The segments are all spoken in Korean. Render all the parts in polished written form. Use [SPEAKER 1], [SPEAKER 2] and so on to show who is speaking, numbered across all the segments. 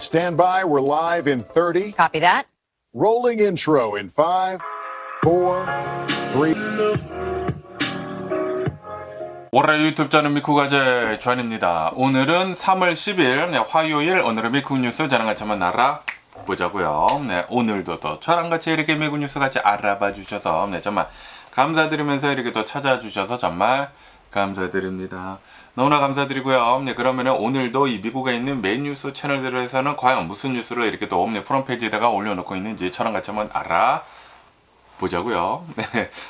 [SPEAKER 1] Stand by, we're live in 30.
[SPEAKER 2] Copy that.
[SPEAKER 1] Rolling intro in 5, 4, 3.
[SPEAKER 3] 월요일 유튜브 저는 미쿠가제 주한입니다. 오늘은 3월 10일 화요일, 오늘은 미국 뉴스 저랑 같이 한번 알아보자고요. 네, 오늘도 또 저랑 같이 이렇게 미국 뉴스 같이 알아봐 주셔서 정말 감사드리면서 이렇게 또 찾아주셔서 정말 감사드립니다. 너무나 감사드리고요. 네, 그러면 오늘도 이 미국에 있는 메인 뉴스 채널들에서는 과연 무슨 뉴스를 이렇게 또 프론트 페이지에다가 올려놓고 있는지 저랑 같이 한번 보자고요.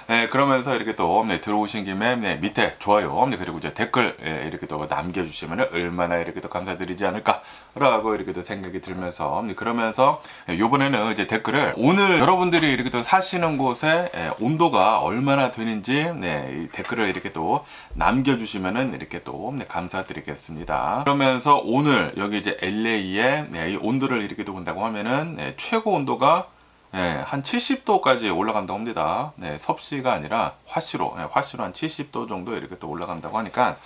[SPEAKER 3] 네, 그러면서 이렇게 또 들어오신 김에 밑에 좋아요, 그리고 이제 댓글 이렇게 또 남겨주시면 얼마나 이렇게 또 감사드리지 않을까라고 이렇게 또 생각이 들면서 그러면서 요번에는 이제 댓글을 오늘 여러분들이 이렇게 또 사시는 곳에 온도가 얼마나 되는지 이 댓글을 이렇게 또 남겨주시면은 이렇게 또 감사드리겠습니다. 그러면서 오늘 여기 이제 LA의 이 온도를 이렇게 또 본다고 하면은 최고 온도가 한 70도까지 올라간다고 합니다. 섭씨가 아니라 화씨로 한 70도 정도 이렇게 또 올라간다고 하니까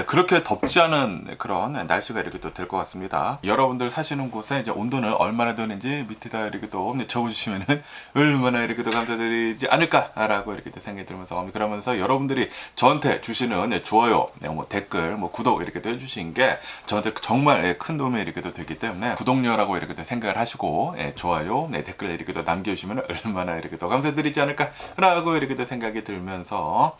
[SPEAKER 3] 그렇게 덥지 않은 그런 날씨가 이렇게 또 될 것 같습니다. 여러분들 사시는 곳에 이제 온도는 얼마나 되는지 밑에다 이렇게 또 적어주시면은 얼마나 이렇게 또 감사드리지 않을까라고 이렇게 또 생각이 들면서 그러면서 여러분들이 저한테 주시는 좋아요, 댓글, 구독 이렇게 또 해주신 게 저한테 정말 큰 도움이 이렇게 또 되기 때문에 구독료라고 이렇게 또 생각을 하시고 좋아요, 댓글 이렇게 또 남겨주시면 얼마나 이렇게 더 감사드리지 않을까라고 이렇게 또 생각이 들면서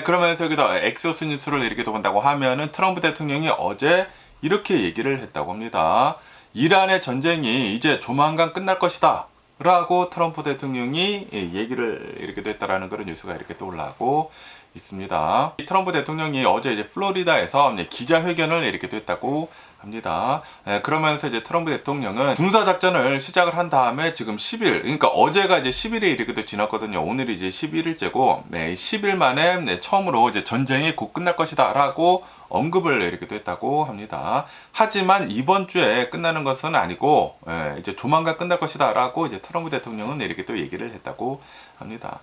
[SPEAKER 3] 그러면서 여기다 엑소스 뉴스를 이렇게 또 본다고 하면은 트럼프 대통령이 어제 이렇게 얘기를 했다고 합니다. 이란의 전쟁이 이제 조만간 끝날 것이다 라고 트럼프 대통령이 얘기를 이렇게 또 했다라는 그런 뉴스가 이렇게 또 올라오고 있습니다. 트럼프 대통령이 어제 이제 플로리다에서 기자회견을 이렇게 또 했다고 합니다. 그러면서 이제 트럼프 대통령은 군사작전을 시작을 한 다음에 지금 10일, 그러니까 어제가 이제 10일이 이렇게 또 지났거든요. 오늘이 이제 11일째고, 10일 만에 처음으로 이제 전쟁이 곧 끝날 것이다 라고 언급을 이렇게 또 했다고 합니다. 하지만 이번 주에 끝나는 것은 아니고, 이제 조만간 끝날 것이다 라고 이제 트럼프 대통령은 이렇게 또 얘기를 했다고 합니다.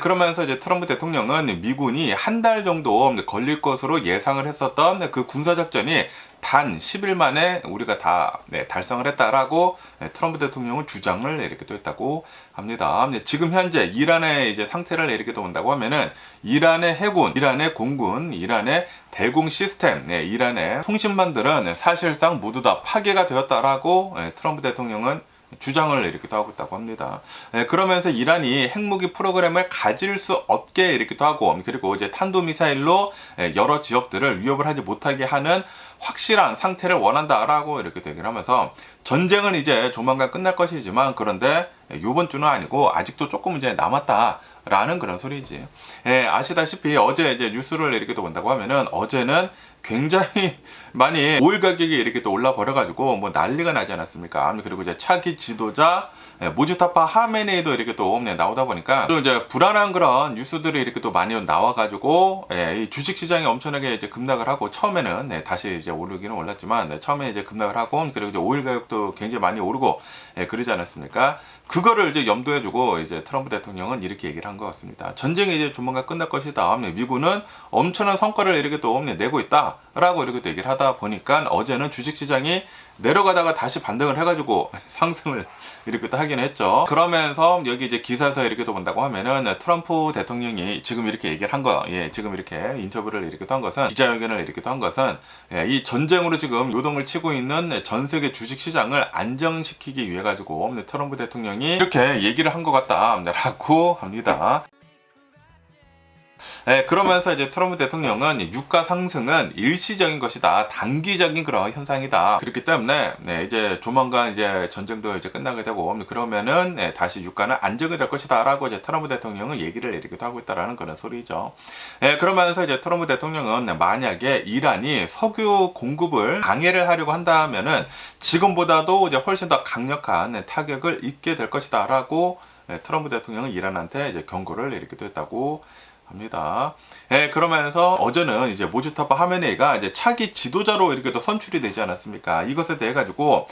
[SPEAKER 3] 그러면서 이제 트럼프 대통령은 미군이 한 달 정도 걸릴 것으로 예상을 했었던 그 군사작전이 단 10일 만에 우리가 다 달성을 했다라고 트럼프 대통령은 주장을 이렇게 또 했다고 합니다. 지금 현재 이란의 이제 상태를 이렇게 또 본다고 하면은 이란의 해군, 이란의 공군, 이란의 대공 시스템, 이란의 통신망들은 사실상 모두 다 파괴가 되었다라고 트럼프 대통령은 주장을 이렇게 또 하고 있다고 합니다. 그러면서 이란이 핵무기 프로그램을 가질 수 없게 이렇게 또 하고, 그리고 이제 탄도미사일로 여러 지역들을 위협을 하지 못하게 하는 확실한 상태를 원한다라고 이렇게 또 얘기를 하면서 전쟁은 이제 조만간 끝날 것이지만 그런데 이번 주는 아니고 아직도 조금 이제 남았다. 라는 그런 소리지. 아시다시피 어제 이제 뉴스를 이렇게 또 본다고 하면은 어제는 굉장히 많이 오일 가격이 이렇게 또 올라 버려가지고 난리가 나지 않았습니까? 그리고 이제 차기 지도자 모지타파 하메네이도 이렇게 또 나오다 보니까 또 이제 불안한 그런 뉴스들이 이렇게 또 많이 나와가지고 이 주식시장이 엄청나게 이제 급락을 하고 처음에는 다시 이제 오르기는 올랐지만 처음에 이제 급락을 하고 그리고 이제 오일 가격도 굉장히 많이 오르고 그러지 않았습니까? 그거를 이제 염두해주고 이제 트럼프 대통령은 이렇게 얘기를 한 것 같습니다. 전쟁이 이제 조만간 끝날 것이다. 미군은 엄청난 성과를 이렇게 또 내고 있다라고 이렇게 또 얘기를 하다 보니까 어제는 주식시장이 내려가다가 다시 반등을 해가지고 상승을 이렇게 또 하긴 했죠. 그러면서 여기 이제 기사에서 이렇게 또 본다고 하면은 트럼프 대통령이 지금 이렇게 얘기를 한 거, 지금 이렇게 인터뷰를 이렇게 또 한 것은 기자회견을 이렇게 또 한 것은 이 전쟁으로 지금 요동을 치고 있는 전 세계 주식시장을 안정시키기 위해 가지고 트럼프 대통령이 이렇게 얘기를 한 것 같다라고 합니다. 그러면서 이제 트럼프 대통령은 유가 상승은 일시적인 것이다. 단기적인 그런 현상이다. 그렇기 때문에 이제 조만간 이제 전쟁도 이제 끝나게 되고 그러면은 다시 유가는 안정이 될 것이다. 라고 이제 트럼프 대통령은 얘기를 이렇게 하고 있다라는 그런 소리죠. 그러면서 이제 트럼프 대통령은 만약에 이란이 석유 공급을 방해를 하려고 한다면은 지금보다도 이제 훨씬 더 강력한 타격을 입게 될 것이다. 라고 트럼프 대통령은 이란한테 이제 경고를 이렇게 또 했다고 합니다. 그러면서 어제는 이제 모지타파 하메네이가 이제 차기 지도자로 이렇게 또 선출이 되지 않았습니까? 이것에 대해 가지고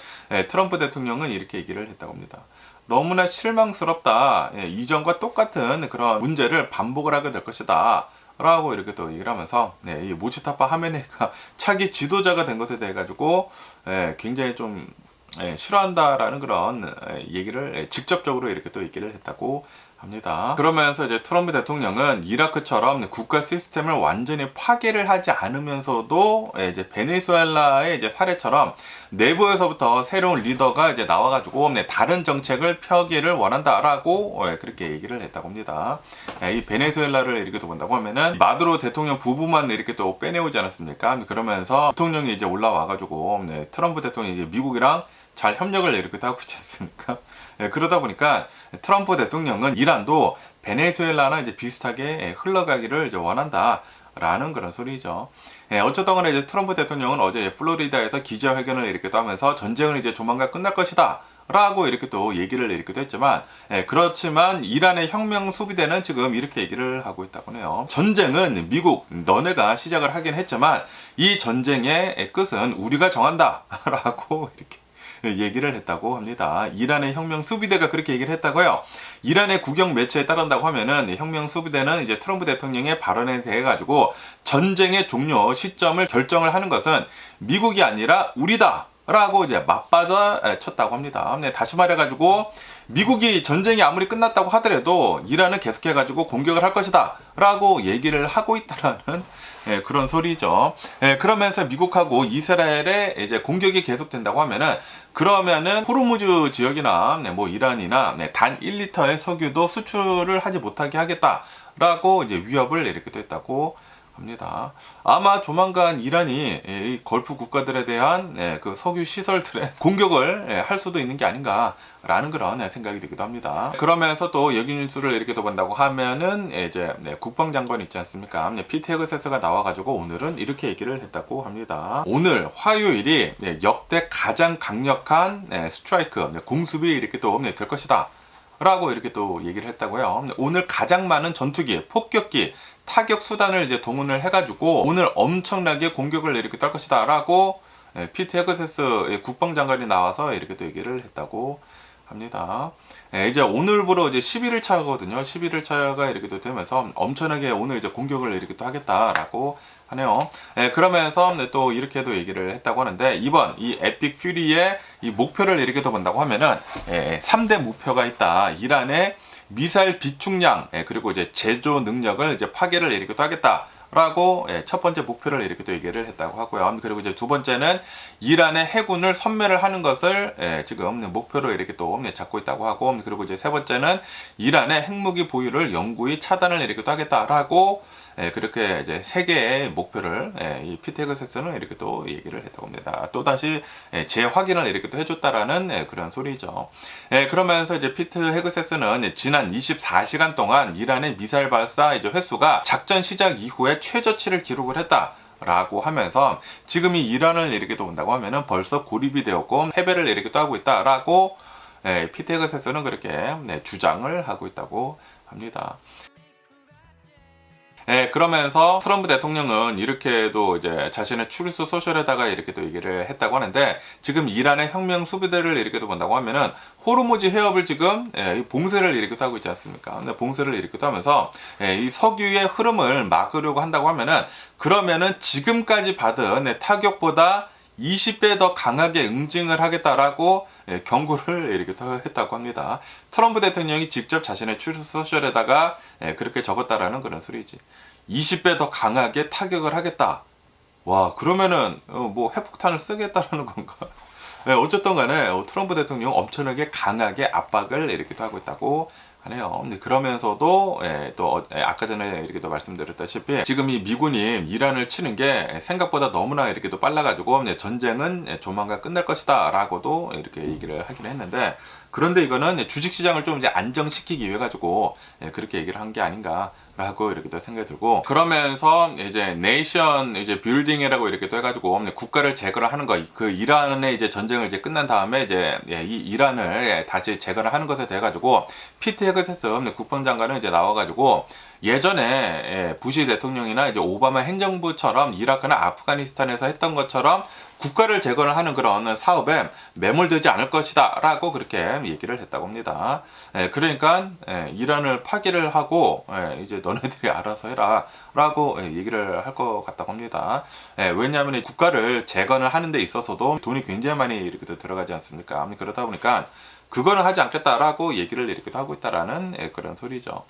[SPEAKER 3] 트럼프 대통령은 이렇게 얘기를 했다고 합니다. 너무나 실망스럽다. 이전과 똑같은 그런 문제를 반복을 하게 될 것이다. 라고 이렇게 또 얘기를 하면서 이 모지타파 하메네이가 차기 지도자가 된 것에 대해 가지고 굉장히 좀 싫어한다라는 그런 얘기를 직접적으로 이렇게 또 얘기를 했다고 합니다. 그러면서 이제 트럼프 대통령은 이라크처럼 국가 시스템을 완전히 파괴를 하지 않으면서도 이제 베네수엘라의 이제 사례처럼 내부에서부터 새로운 리더가 이제 나와가지고 다른 정책을 펴기를 원한다라고 그렇게 얘기를 했다고 합니다. 이 베네수엘라를 이렇게 또 본다고 하면은 마두로 대통령 부부만 이렇게 또 빼내오지 않았습니까? 그러면서 대통령이 이제 올라와가지고 트럼프 대통령이 이제 미국이랑 잘 협력을 이렇게 하고 있지 않습니까? 그러다 보니까 트럼프 대통령은 이란도 베네수엘라나 이제 비슷하게 흘러가기를 이제 원한다라는 그런 소리죠. 어쨌든 간에 이제 트럼프 대통령은 어제 플로리다에서 기자회견을 이렇게 또 하면서 전쟁은 이제 조만간 끝날 것이다 라고 이렇게 또 얘기를 이렇게 했지만, 그렇지만 이란의 혁명 수비대는 지금 이렇게 얘기를 하고 있다고 해요. 전쟁은 미국 너네가 시작을 하긴 했지만 이 전쟁의 끝은 우리가 정한다 라고 이렇게 얘기를 했다고 합니다. 이란의 혁명 수비대가 그렇게 얘기를 했다고요. 이란의 국영 매체에 따른다고 하면은 혁명 수비대는 이제 트럼프 대통령의 발언에 대해 가지고 전쟁의 종료 시점을 결정을 하는 것은 미국이 아니라 우리다 라고 이제 맞받아 쳤다고 합니다. 다시 말해가지고 미국이 전쟁이 아무리 끝났다고 하더라도 이란은 계속해가지고 공격을 할 것이다 라고 얘기를 하고 있다라는 그런 소리죠. 그러면서 미국하고 이스라엘의 이제 공격이 계속된다고 하면은 그러면은 호르무즈 지역이나 뭐 이란이나 단 1리터의 석유도 수출을 하지 못하게 하겠다라고 이제 위협을 이렇게 했다고 합니다. 아마 조만간 이란이 이 걸프 국가들에 대한 그 석유 시설들의 공격을 할 수도 있는 게 아닌가라는 그런 생각이 들기도 합니다. 그러면서 또 여기 뉴스를 이렇게 더 본다고 하면은 이제 국방장관 있지 않습니까? 피트 헤그세스가 나와가지고 오늘은 이렇게 얘기를 했다고 합니다. 오늘 화요일이 역대 가장 강력한 스트라이크 공습이 이렇게 또 될 것이다 라고 이렇게 또 얘기를 했다고요. 오늘 가장 많은 전투기, 폭격기, 타격 수단을 이제 동원을 해가지고 오늘 엄청나게 공격을 이렇게 딸 것이다 라고 피트 헤그세스 국방장관이 나와서 이렇게 또 얘기를 했다고 합니다. 이제 오늘부로 이제 11일 차거든요. 11일 차가 이렇게 또 되면서 엄청나게 오늘 이제 공격을 이렇게 또 하겠다라고 하네요. 그러면서 또 이렇게도 얘기를 했다고 하는데 이번 이 에픽 퓨리의 이 목표를 이렇게 또 본다고 하면은 3대 목표가 있다. 이란의 미사일 비축량 그리고 이제 제조 능력을 이제 파괴를 이렇게 또 하겠다라고 첫 번째 목표를 이렇게 또 얘기를 했다고 하고요. 그리고 이제 두 번째는 이란의 해군을 섬멸을 하는 것을 지금 목표로 이렇게 또 잡고 있다고 하고, 그리고 이제 세 번째는 이란의 핵무기 보유를 영구히 차단을 이렇게 또 하겠다라고 그렇게 이제 세 개의 목표를 이 피트 헤그세스는 이렇게 또 얘기를 했다고 합니다. 또 다시 재확인을 이렇게 또 해줬다라는 그런 소리죠. 그러면서 이제 피트 헤그세스는 지난 24시간 동안 이란의 미사일 발사 이제 횟수가 작전 시작 이후에 최저치를 기록을 했다. 라고 하면서 지금 이 이란을 이렇게 또 본다고 하면은 벌써 고립이 되었고 패배를 이렇게 또 하고 있다라고 피트 헤그세스는 그렇게 주장을 하고 있다고 합니다. 그러면서 트럼프 대통령은 이렇게도 이제 자신의 추리스 소셜에다가 이렇게 또 얘기를 했다고 하는데, 지금 이란의 혁명 수비대를 이렇게 또 본다고 하면은 호르무즈 해협을 지금 봉쇄를 이렇게 또 하고 있지 않습니까? 봉쇄를 이렇게 또 하면서 이 석유의 흐름을 막으려고 한다고 하면은 그러면은 지금까지 받은 타격보다 20배 더 강하게 응징을 하겠다라고 경고를 이렇게 했다고 합니다. 트럼프 대통령이 직접 자신의 추리스 소셜에다가 그렇게 적었다라는 그런 소리지. 20배 더 강하게 타격을 하겠다. 와, 그러면은 뭐 핵폭탄을 쓰겠다라는 건가? 어쨌든 간에 트럼프 대통령 엄청나게 강하게 압박을 이렇게 하고 있다고 하네요. 그러면서도 또 아까 전에 이렇게 또 말씀드렸다시피 지금 이 미군이 이란을 치는 게 생각보다 너무나 이렇게 또 빨라가지고 전쟁은 조만간 끝날 것이다 라고도 이렇게 얘기를 하기는 했는데, 그런데 이거는 주식시장을 좀 이제 안정시키기 위해 가지고 그렇게 얘기를 한 게 아닌가 라고 이렇게 또 생각이 들고, 그러면서 이제 네이션 이제 빌딩이라고 이렇게 또 해가지고 국가를 제거를 하는 거, 그 이란의 이제 전쟁을 이제 끝난 다음에 이제 이 이란을 다시 제거를 하는 것에 대해 가지고 피트 헤그세스 국방장관은 이제 나와가지고 예전에 부시 대통령이나 이제 오바마 행정부처럼 이라크나 아프가니스탄에서 했던 것처럼 국가를 재건을 하는 그런 사업에 매몰되지 않을 것이다 라고 그렇게 얘기를 했다고 합니다. 그러니까 이란을 파기를 하고 이제 너네들이 알아서 해라 라고 얘기를 할 것 같다고 합니다. 왜냐하면 국가를 재건을 하는 데 있어서도 돈이 굉장히 많이 이렇게 들어가지 않습니까? 그러다 보니까 그거는 하지 않겠다라고 얘기를 이렇게 하고 있다라는 그런 소리죠.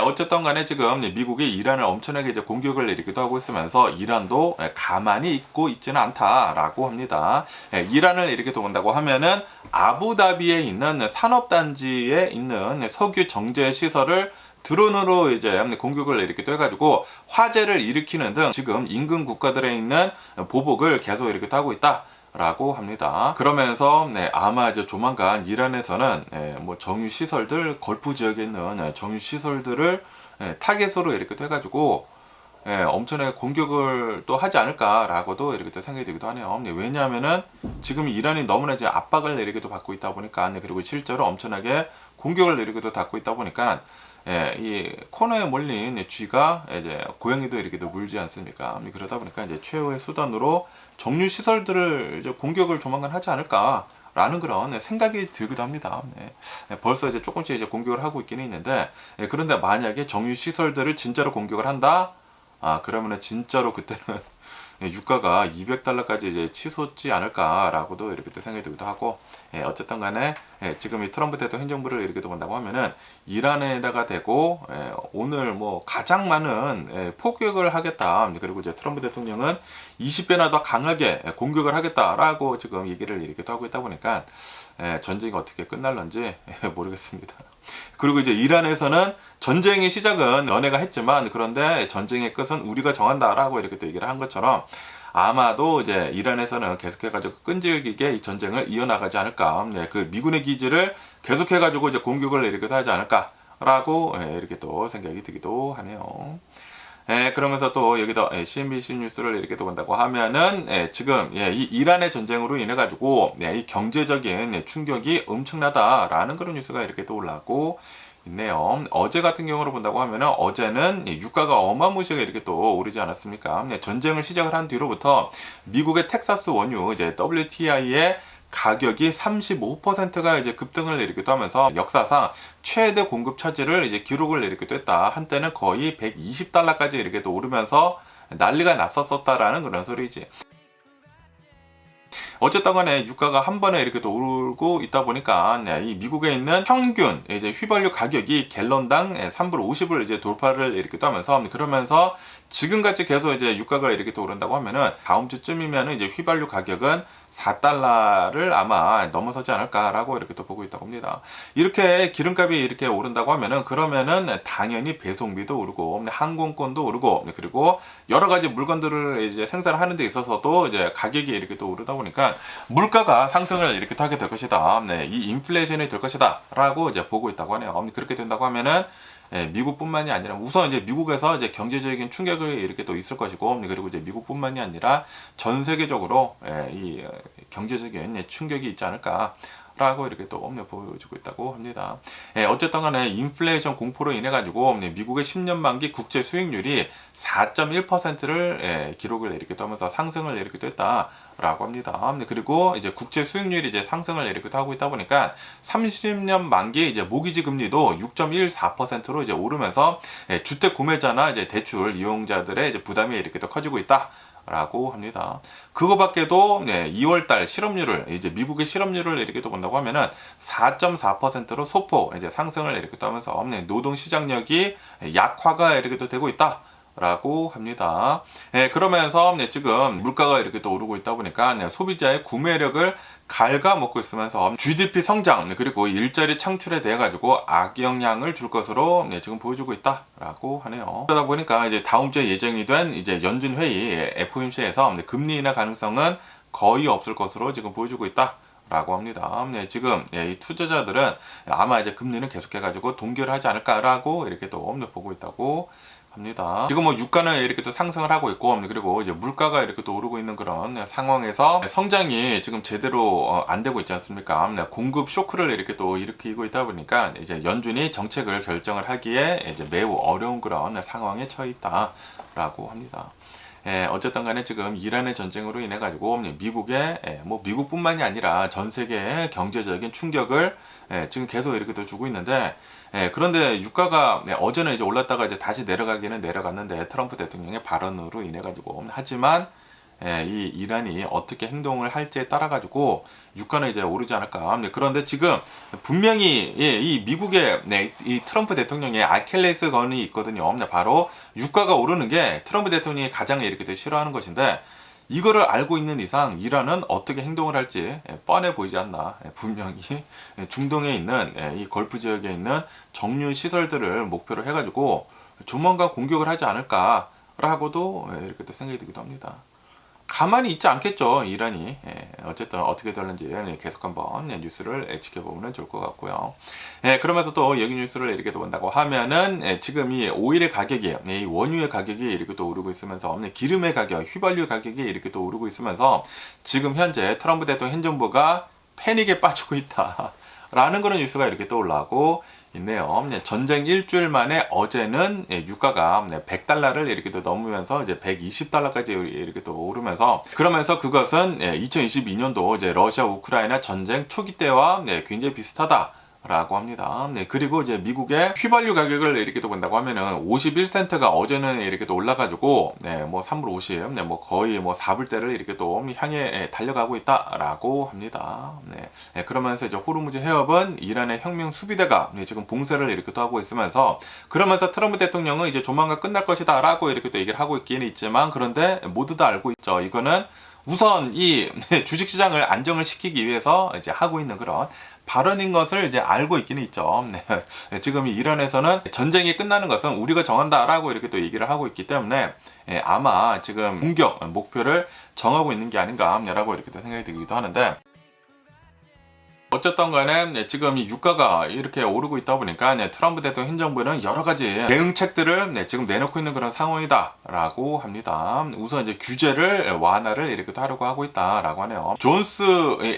[SPEAKER 3] 어쨌든 간에 지금 미국이 이란을 엄청나게 이제 공격을 내리기도 하고 있으면서 이란도 가만히 있고 있지는 않다라고 합니다. 이란을 이렇게 본다고 하면은 아부다비에 있는 산업단지에 있는 석유 정제 시설을 드론으로 이제 공격을 이렇게 해가지고 화재를 일으키는 등 지금 인근 국가들에 있는 보복을 계속 이렇게 하고 있다. 라고 합니다. 그러면서 아마 이제 조만간 이란에서는 뭐 정유 시설들, 걸프 지역에 있는 정유 시설들을 타겟으로 이렇게 해가지고 엄청나게 공격을 또 하지 않을까라고도 이렇게 또 생각이 들기도 하네요. 왜냐하면은 지금 이란이 너무나 이제 압박을 이렇게 또 받고 있다 보니까 그리고 실제로 엄청나게 공격을 이렇게 또 받고 있다 보니까 이 코너에 몰린 쥐가 이제 고양이도 이렇게 물지 않습니까? 그러다 보니까 이제 최후의 수단으로 정유 시설들을 이제 공격을 조만간 하지 않을까라는 그런 생각이 들기도 합니다. 벌써 이제 조금씩 이제 공격을 하고 있기는 있는데, 그런데 만약에 정유 시설들을 진짜로 공격을 한다, 그러면은 진짜로 그때는 유가가 200달러까지 이제 치솟지 않을까라고도 이렇게 또 생각이 들기도 하고, 어쨌든 간에 지금 이 트럼프 대통령 행정부를 이렇게 본다고 하면은 이란에다가 대고 오늘 뭐 가장 많은 폭격을 하겠다. 그리고 이제 트럼프 대통령은 20배나 더 강하게 공격을 하겠다라고 지금 얘기를 이렇게 또 하고 있다 보니까 전쟁이 어떻게 끝날런지 모르겠습니다. 그리고 이제 이란에서는 전쟁의 시작은 너네가 했지만 그런데 전쟁의 끝은 우리가 정한다라고 이렇게 또 얘기를 한 것처럼 아마도 이제 이란에서는 계속해가지고 끈질기게 이 전쟁을 이어나가지 않을까. 그 미군의 기지를 계속해가지고 이제 공격을 이렇게 하지 않을까라고 이렇게 또 생각이 들기도 하네요. 그러면서 또 여기다 CNBC 뉴스를 이렇게 또 본다고 하면은 지금 이 이란의 전쟁으로 인해 가지고 이 경제적인 충격이 엄청나다라는 그런 뉴스가 이렇게 또 올라오고 있네요. 어제 같은 경우로 본다고 하면은 어제는 유가가 어마무시하게 이렇게 또 오르지 않았습니까? 전쟁을 시작을 한 뒤로부터 미국의 텍사스 원유 이제 WTI의 가격이 35%가 이제 급등을 내리기도 하면서 역사상 최대 공급 차질을 이제 기록을 내리기도 했다. 한때는 거의 120달러까지 이렇게 또 오르면서 난리가 났었다라는 그런 소리지. 어쨌든 간에 유가가 한 번에 이렇게 또 오르고 있다 보니까 이 미국에 있는 평균 이제 휘발유 가격이 갤런당 3불 50을 이제 돌파를 이렇게 또 하면서 그러면서 지금같이 계속 이제 유가가 이렇게 또 오른다고 하면은 다음 주쯤이면은 이제 휘발유 가격은 4달러를 아마 넘어서지 않을까라고 이렇게 또 보고 있다고 합니다. 이렇게 기름값이 이렇게 오른다고 하면은 그러면은 당연히 배송비도 오르고 항공권도 오르고 그리고 여러 가지 물건들을 이제 생산하는 데 있어서도 이제 가격이 이렇게 또 오르다 보니까 물가가 상승을 이렇게 하게 될 것이다. 이 인플레이션이 될 것이다라고 이제 보고 있다고 하네요. 그렇게 된다고 하면은 미국뿐만이 아니라 우선 이제 미국에서 이제 경제적인 충격이 이렇게 또 있을 것이고 그리고 이제 미국뿐만이 아니라 전 세계적으로 이 경제적인 충격이 있지 않을까. 라고 이렇게 또 보여주고 있다고 합니다. 어쨌든 간에 인플레이션 공포로 인해 가지고 미국의 10년 만기 국제 수익률이 4.1%를 기록을 이렇게 하면서 상승을 이렇게 했다라고 합니다. 그리고 이제 국제 수익률이 이제 상승을 이렇게 하고 있다 보니까 30년 만기 이제 모기지 금리도 6.14%로 이제 오르면서 주택 구매자나 이제 대출 이용자들의 이제 부담이 이렇게 더 커지고 있다. 라고 합니다. 그거밖에도 2월달 실업률을 이제 미국의 실업률을 이렇게 또 본다고 하면은 4.4%로 소폭 이제 상승을 이렇게 또 하면서 노동 시장력이 약화가 이렇게 또 되고 있다. 라고 합니다. 그러면서 지금 물가가 이렇게 또 오르고 있다 보니까 소비자의 구매력을 갉아먹고 있으면서 GDP 성장 그리고 일자리 창출에 대해 가지고 악영향을 줄 것으로 지금 보여주고 있다라고 하네요. 그러다 보니까 이제 다음 주에 예정이 된 이제 연준 회의 FOMC에서 금리 인하 가능성은 거의 없을 것으로 지금 보여주고 있다. 라고 합니다. 지금 이 투자자들은 아마 이제 금리는 계속해가지고 동결을 하지 않을까라고 이렇게 또 보고 있다고 합니다. 지금 뭐 유가는 이렇게 또 상승을 하고 있고 그리고 이제 물가가 이렇게 또 오르고 있는 그런 상황에서 성장이 지금 제대로 안 되고 있지 않습니까? 공급 쇼크를 이렇게 또 일으키고 있다 보니까 이제 연준이 정책을 결정을 하기에 이제 매우 어려운 그런 상황에 처해 있다라고 합니다. 어쨌든 간에 지금 이란의 전쟁으로 인해 가지고 미국의 뭐 미국뿐만이 아니라 전 세계의 경제적인 충격을 지금 계속 이렇게 또 주고 있는데, 그런데 유가가 어제는 이제 올랐다가 이제 다시 내려가기는 내려갔는데 트럼프 대통령의 발언으로 인해 가지고, 하지만 이 이란이 어떻게 행동을 할지에 따라 가지고 유가는 이제 오르지 않을까. 그런데 지금 분명히 이 미국의 이 트럼프 대통령의 아킬레스건이 있거든요. 바로 유가가 오르는 게 트럼프 대통령이 가장 이렇게 싫어하는 것인데, 이거를 알고 있는 이상 이란은 어떻게 행동을 할지 뻔해 보이지 않나. 분명히 중동에 있는 이 걸프 지역에 있는 정유 시설들을 목표로 해가지고 조만간 공격을 하지 않을까라고도 이렇게 또 생각이 들기도 합니다. 가만히 있지 않겠죠, 이란이. 어쨌든 어떻게 될는지 계속 한번 뉴스를 지켜보면 좋을 것 같고요. 그러면서 또 여기 뉴스를 이렇게 본다고 하면은 지금 이 오일의 가격이, 이 원유의 가격이 이렇게 또 오르고 있으면서 기름의 가격, 휘발유 가격이 이렇게 또 오르고 있으면서 지금 현재 트럼프 대통령 행정부가 패닉에 빠지고 있다. 라는 그런 뉴스가 이렇게 또 올라오고 있네요. 전쟁 일주일 만에 어제는 유가가 100달러를 이렇게 또 넘으면서 이제 120달러까지 이렇게 또 오르면서, 그러면서 그것은 2022년도 이제 러시아 우크라이나 전쟁 초기 때와 굉장히 비슷하다. 라고 합니다. 그리고 이제 미국의 휘발유 가격을 이렇게 또 본다고 하면은 51센트가 어제는 이렇게 또 올라가지고 뭐 3불 50, 뭐 거의 뭐 4불대를 이렇게 또 향해 달려가고 있다라고 합니다. 그러면서 이제 호르무즈 해협은 이란의 혁명 수비대가 지금 봉쇄를 이렇게 또 하고 있으면서, 그러면서 트럼프 대통령은 이제 조만간 끝날 것이다라고 이렇게 또 얘기를 하고 있기는 있지만, 그런데 모두 다 알고 있죠. 이거는 우선 이 주식시장을 안정을 시키기 위해서 이제 하고 있는 그런 발언인 것을 이제 알고 있기는 있죠. 지금 이란에서는 전쟁이 끝나는 것은 우리가 정한다라고 이렇게 또 얘기를 하고 있기 때문에 아마 지금 공격 목표를 정하고 있는 게 아닌가라고 이렇게 또 생각이 들기도 하는데, 어쨌든 간에 지금 이 유가가 이렇게 오르고 있다 보니까 트럼프 대통령 행정부는 여러 가지 대응책들을 지금 내놓고 있는 그런 상황이다라고 합니다. 우선 이제 규제를 완화를 이렇게 하려고 하고 있다라고 하네요. 존스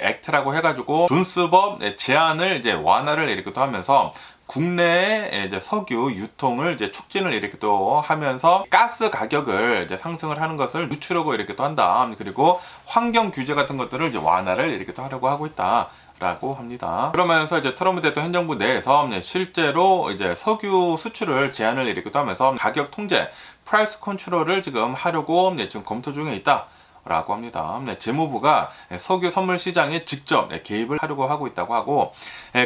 [SPEAKER 3] 액트라고 해가지고 존스법 제한을 이제 완화를 이렇게 하면서 국내에 이제 석유 유통을 이제 촉진을 이렇게 또 하면서 가스 가격을 이제 상승을 하는 것을 늦추려고 이렇게 또 한다. 그리고 환경 규제 같은 것들을 이제 완화를 이렇게 또 하려고 하고 있다. 라고 합니다. 그러면서 이제 트럼프 대통령 행정부 내에서 실제로 이제 석유 수출을 제한을 이렇게 하면서 가격 통제, 프라이스 컨트롤을 지금 하려고 지금 검토 중에 있다. 라고 합니다. 재무부가 석유 선물 시장에 직접 개입을 하려고 하고 있다고 하고,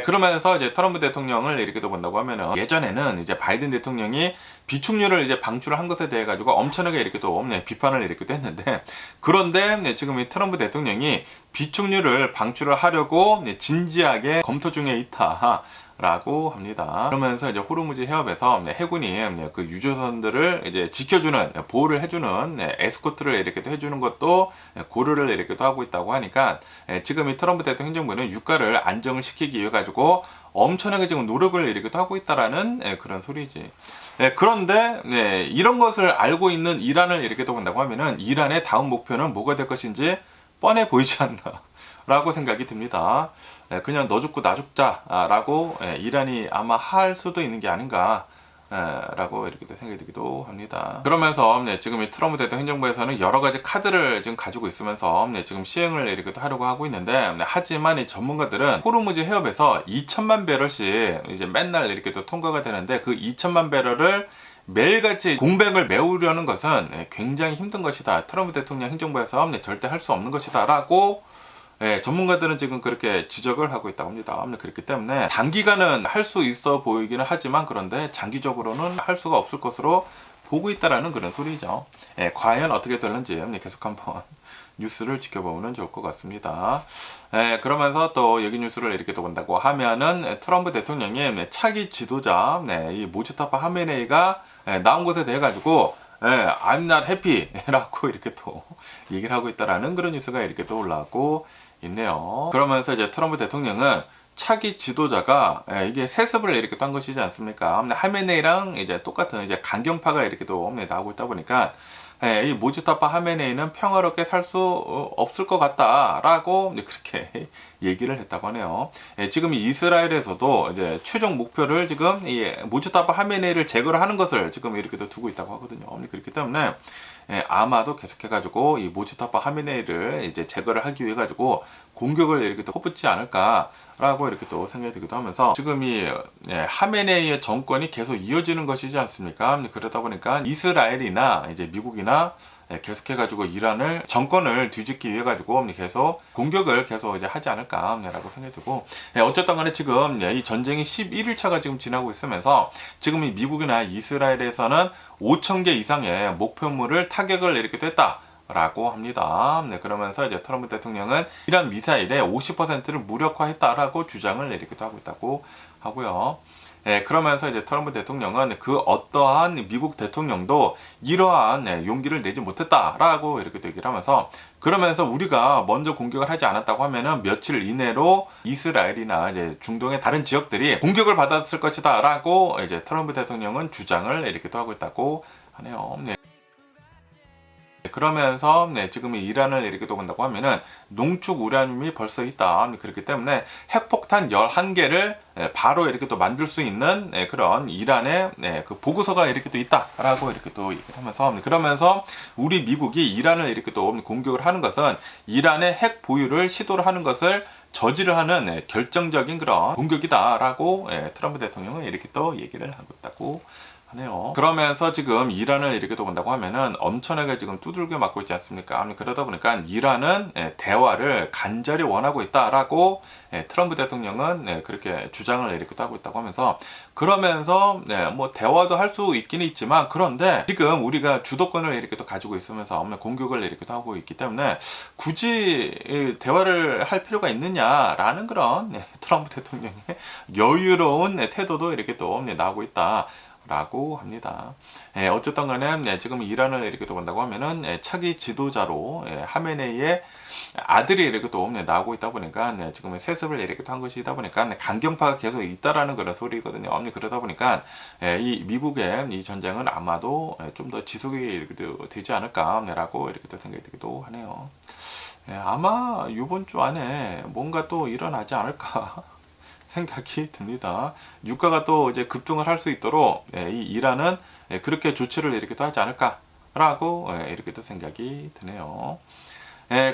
[SPEAKER 3] 그러면서 이제 트럼프 대통령을 이렇게 또 본다고 하면은, 예전에는 이제 바이든 대통령이 비축류를 이제 방출을 한 것에 대해 가지고 엄청나게 이렇게 또 비판을 이렇게 또 했는데, 그런데 지금 이 트럼프 대통령이 비축류를 방출을 하려고 진지하게 검토 중에 있다. 라고 합니다. 그러면서 이제 호르무즈 해협에서 해군이 그 유조선들을 이제 지켜주는, 보호를 해주는 에스코트를 이렇게 또 해주는 것도 고려를 이렇게 또 하고 있다고 하니까, 지금 이 트럼프 대통령 행정부는 유가를 안정을 시키기 위해 가지고 엄청나게 지금 노력을 이렇게 또 하고 있다라는 그런 소리지. 그런데 이런 것을 알고 있는 이란을 이렇게 또 본다고 하면은, 이란의 다음 목표는 뭐가 될 것인지 뻔해 보이지 않나 라고 생각이 듭니다. 그냥 너 죽고 나 죽자 라고 이란이 아마 할 수도 있는 게 아닌가 라고 이렇게 생각이 들기도 합니다. 그러면서 지금 이 트럼프 대통령 행정부에서는 여러 가지 카드를 지금 가지고 있으면서 지금 시행을 이렇게 하려고 하고 있는데, 하지만 이 전문가들은 호르무즈 해협에서 2천만 배럴씩 이제 맨날 이렇게 또 통과가 되는데, 그 2천만 배럴을 매일같이 공백을 메우려는 것은 굉장히 힘든 것이다. 트럼프 대통령 행정부에서 절대 할 수 없는 것이다 라고 전문가들은 지금 그렇게 지적을 하고 있다고 합니다. 그렇기 때문에 단기간은 할 수 있어 보이기는 하지만, 그런데 장기적으로는 할 수가 없을 것으로 보고 있다라는 그런 소리죠. 과연 어떻게 될는지 계속 한번 뉴스를 지켜보면 좋을 것 같습니다. 그러면서 또 여기 뉴스를 이렇게 또 본다고 하면은, 트럼프 대통령의 차기 지도자 이 모츠타파 하메네이가 나온 것에 대해 가지고 I'm not happy 라고 이렇게 또 얘기를 하고 있다라는 그런 뉴스가 이렇게 또 올라오고 있네요. 그러면서 이제 트럼프 대통령은 차기 지도자가 이게 세습을 이렇게 또 한 것이지 않습니까? 하메네이랑 이제 똑같은 이제 강경파가 이렇게 또 나오고 있다 보니까, 이 모츠타파 하메네이는 평화롭게 살 수 없을 것 같다라고 그렇게 얘기를 했다고 하네요. 지금 이스라엘에서도 이제 최종 목표를 지금 이 모츠타파 하메네이를 제거를 하는 것을 지금 이렇게 또 두고 있다고 하거든요. 그렇기 때문에 아마도 계속해가지고 이 모치타파 하메네이를 이제 제거를 하기 위해 가지고 공격을 이렇게 또 퍼붓지 않을까라고 이렇게 또 생각이 되기도 하면서 지금 이 하메네이의 정권이 계속 이어지는 것이지 않습니까? 그러다 보니까 이스라엘이나 이제 미국이나 계속해가지고 이란을 정권을 뒤집기 위해 가지고 계속 공격을 계속 이제 하지 않을까라고 생각이 들고, 어쨌든 간에 지금 이 전쟁이 11일차가 지금 지나고 있으면서 지금 이 미국이나 이스라엘에서는 5,000개 이상의 목표물을 타격을 이렇게 됐다 라고 합니다. 그러면서 이제 트럼프 대통령은 이란 미사일의 50%를 무력화했다라고 주장을 내리기도 하고 있다고 하고요. 그러면서 이제 트럼프 대통령은 그 어떠한 미국 대통령도 이러한 용기를 내지 못했다라고 이렇게 얘기를 하면서, 그러면서 우리가 먼저 공격을 하지 않았다고 하면은 며칠 이내로 이스라엘이나 이제 중동의 다른 지역들이 공격을 받았을 것이다라고 이제 트럼프 대통령은 주장을 이렇게 또 하고 있다고 하네요. 그러면서 지금 이란을 이렇게 또 본다고 하면은 농축 우라늄이 벌써 있다. 그렇기 때문에 핵폭탄 11개를 바로 이렇게 또 만들 수 있는 그런 이란의 그 보고서가 이렇게 또 있다라고 이렇게 또 얘기를 하면서, 그러면서 우리 미국이 이란을 이렇게 또 공격을 하는 것은 이란의 핵 보유를 시도를 하는 것을 저지를 하는 결정적인 그런 공격이다라고 트럼프 대통령은 이렇게 또 얘기를 하고 있다고 하네요. 그러면서 지금 이란을 이렇게 또 본다고 하면은 엄청나게 지금 두들겨 맞고 있지 않습니까? 그러다 보니까 이란은 대화를 간절히 원하고 있다라고 트럼프 대통령은 그렇게 주장을 이렇게 또 하고 있다고 하면서, 그러면서 뭐 대화도 할 수 있기는 있지만, 그런데 지금 우리가 주도권을 이렇게 또 가지고 있으면서 공격을 이렇게 또 하고 있기 때문에 굳이 대화를 할 필요가 있느냐라는 그런 트럼프 대통령의 여유로운 태도도 이렇게 또 나오고 있다 라고 합니다. 어쨌든 간에 지금 이란을 이렇게 또 본다고 하면은 차기 지도자로 하메네이의 아들이 이렇게 또 나오고 있다 보니까 지금 세습을 이렇게 또 한 것이다 보니까 강경파가 계속 있다라는 그런 소리거든요. 그러다 보니까 이 미국의 이 전쟁은 아마도 좀 더 지속이 이렇게 되지 않을까라고 이렇게 또 생각이 들기도 하네요. 아마 이번 주 안에 뭔가 또 일어나지 않을까 생각이 듭니다. 유가가 또 이제 급등을 할 수 있도록 이 이란은 그렇게 조치를 이렇게 또 하지 않을까라고 이렇게 또 생각이 드네요.